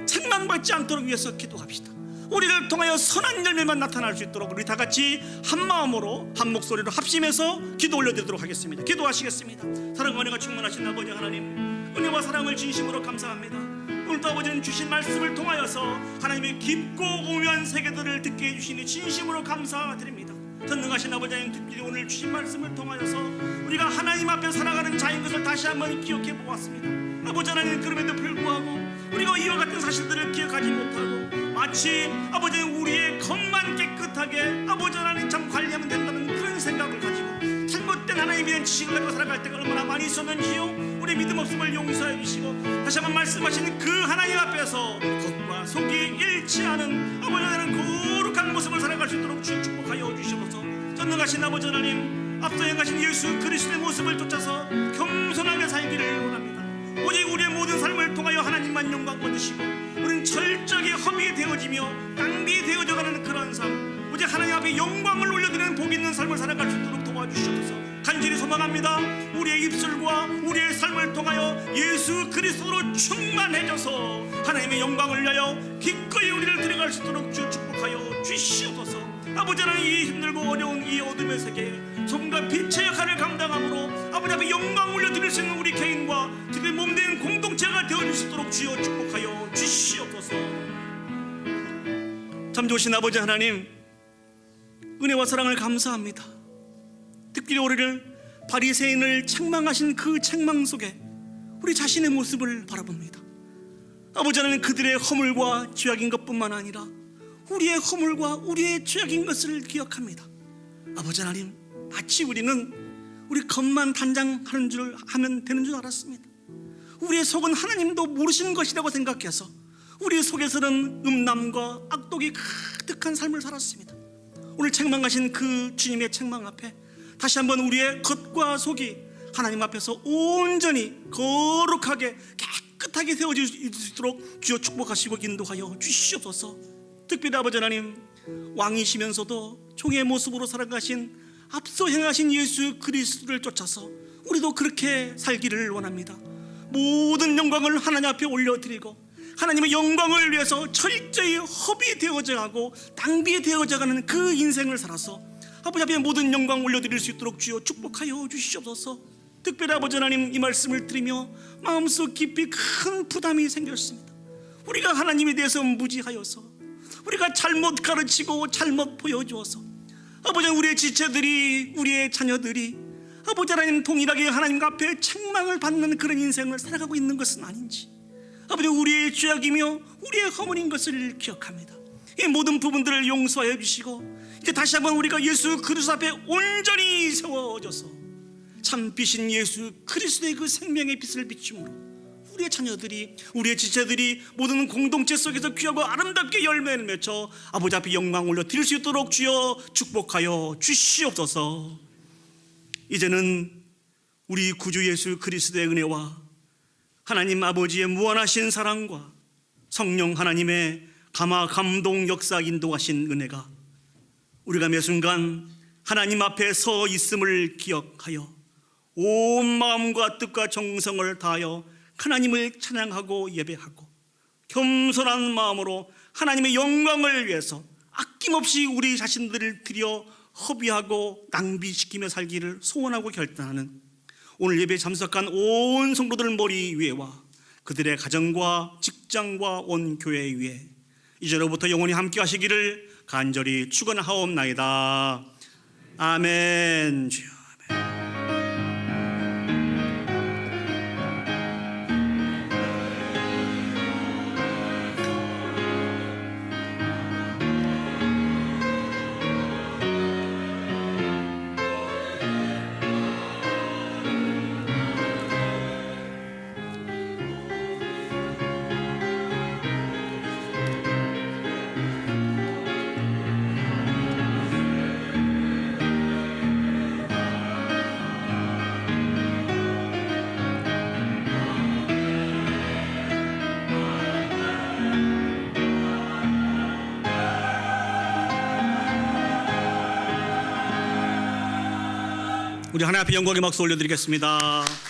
책망받지 않도록 위해서 기도합시다. 우리를 통하여 선한 열매만 나타날 수 있도록 우리 다 같이 한 마음으로 한 목소리로 합심해서 기도 올려드리도록 하겠습니다. 기도하시겠습니다. 사랑과 은혜가 충만하신 아버지 하나님, 은혜와 사랑을 진심으로 감사합니다. 오늘도 아버지는 주신 말씀을 통하여서 하나님의 깊고 오묘한 세계들을 듣게 해주시니 진심으로 감사드립니다. 전능하신 아버지 하나님, 특별히 오늘 주신 말씀을 통하여서 우리가 하나님 앞에 살아가는 자인 것을 다시 한번 기억해 보았습니다. 아버지 하나님, 그럼에도 불구하고 우리가 이와 같은 사실들을 기억하지 못하고 마치 아버지 우리의 겉만 깨끗하게 아버지 하나님 참 관리하면 된다는 그런 생각을 가지고 잘못된 하나님에 대한 지식을 가지고 살아갈 때가 얼마나 많이 있었는지요. 우리 믿음 없음을 용서해 주시고 다시 한번 말씀하시는 그 하나님 앞에서 겉과 속이 일치하는 아버지 하나님 거룩한 모습을 살아갈 수 있도록 축복하여 주시옵소서. 전능하신 아버지 하나님, 앞서 행하신 예수 그리스도의 모습을 쫓아서 겸손하게 살기를 원합니다. 오직 우리의 모든 삶을 통하여 하나님만 영광 받으시고 우리는 철저하게 허비되어지며 낭비되어져가는 그런 삶, 오직 하나님 앞에 영광을 올려드리는 복 있는 삶을 살아갈 수 있도록 도와주시옵소서. 간절히 소망합니다. 우리의 입술과 우리의 삶을 통하여 예수 그리스도로 충만해져서 하나님의 영광을 위하여 기꺼이 우리를 들어갈 수 있도록 축복하여 주시옵소서. 아버지 하나님, 이 힘들고 어려운 이 어둠의 세계에 소금과 빛의 역할을 감당함으로 아버지 앞에 영광 올려드릴 수 있는 우리 개인과 특히 몸된 공동체가 되어줄 수 있도록 주여 축복하여 주시옵소서. 참 좋으신 아버지 하나님, 은혜와 사랑을 감사합니다. 특별히 우리를 바리새인을 책망하신 그 책망 속에 우리 자신의 모습을 바라봅니다. 아버지 하나님, 그들의 허물과 죄악인 것뿐만 아니라 우리의 허물과 우리의 죄악인 것을 기억합니다. 아버지 하나님, 마치 우리는 우리 겉만 단장하는 줄 하면 되는 줄 알았습니다. 우리의 속은 하나님도 모르시는 것이라고 생각해서 우리 속에서는 음란과 악독이 가득한 삶을 살았습니다. 오늘 책망하신 그 주님의 책망 앞에 다시 한번 우리의 겉과 속이 하나님 앞에서 온전히 거룩하게 깨끗하게 세워질 수 있도록 주여 축복하시고 인도하여 주시옵소서. 특별히 아버지 하나님, 왕이시면서도 종의 모습으로 살아가신 앞서 행하신 예수 그리스도를 쫓아서 우리도 그렇게 살기를 원합니다. 모든 영광을 하나님 앞에 올려드리고 하나님의 영광을 위해서 철저히 허비되어져 가고 낭비되어져 가는 그 인생을 살아서 아버지 앞에 모든 영광 올려드릴 수 있도록 주여 축복하여 주시옵소서. 특별히 아버지 하나님, 이 말씀을 들으며 마음속 깊이 큰 부담이 생겼습니다. 우리가 하나님에 대해서 무지하여서 우리가 잘못 가르치고 잘못 보여주어서 아버지, 우리의 지체들이, 우리의 자녀들이 아버지 하나님 동일하게 하나님 앞에 책망을 받는 그런 인생을 살아가고 있는 것은 아닌지, 아버지 우리의 죄악이며 우리의 허물인 것을 기억합니다. 이 모든 부분들을 용서해 주시고 이제 다시 한번 우리가 예수 그리스도 앞에 온전히 세워져서 참 빛인 예수 그리스도의 그 생명의 빛을 비춤으로 우리의 자녀들이, 우리의 지체들이 모든 공동체 속에서 귀하고 아름답게 열매를 맺어 아버지 앞에 영광 올려 드릴 수 있도록 주여 축복하여 주시옵소서. 이제는 우리 구주 예수 그리스도의 은혜와 하나님 아버지의 무한하신 사랑과 성령 하나님의 감화 감동 역사 인도하신 은혜가 우리가 매 순간 하나님 앞에 서 있음을 기억하여 온 마음과 뜻과 정성을 다하여 하나님을 찬양하고 예배하고 겸손한 마음으로 하나님의 영광을 위해서 아낌없이 우리 자신들을 들여 허비하고 낭비시키며 살기를 소원하고 결단하는 오늘 예배에 참석한 온 성도들 머리 위에와 그들의 가정과 직장과 온 교회 위에 이제로부터 영원히 함께 하시기를 간절히 축원하옵나이다. 아멘. 주여. 우리 하나님 앞에 영광의 박수 올려드리겠습니다.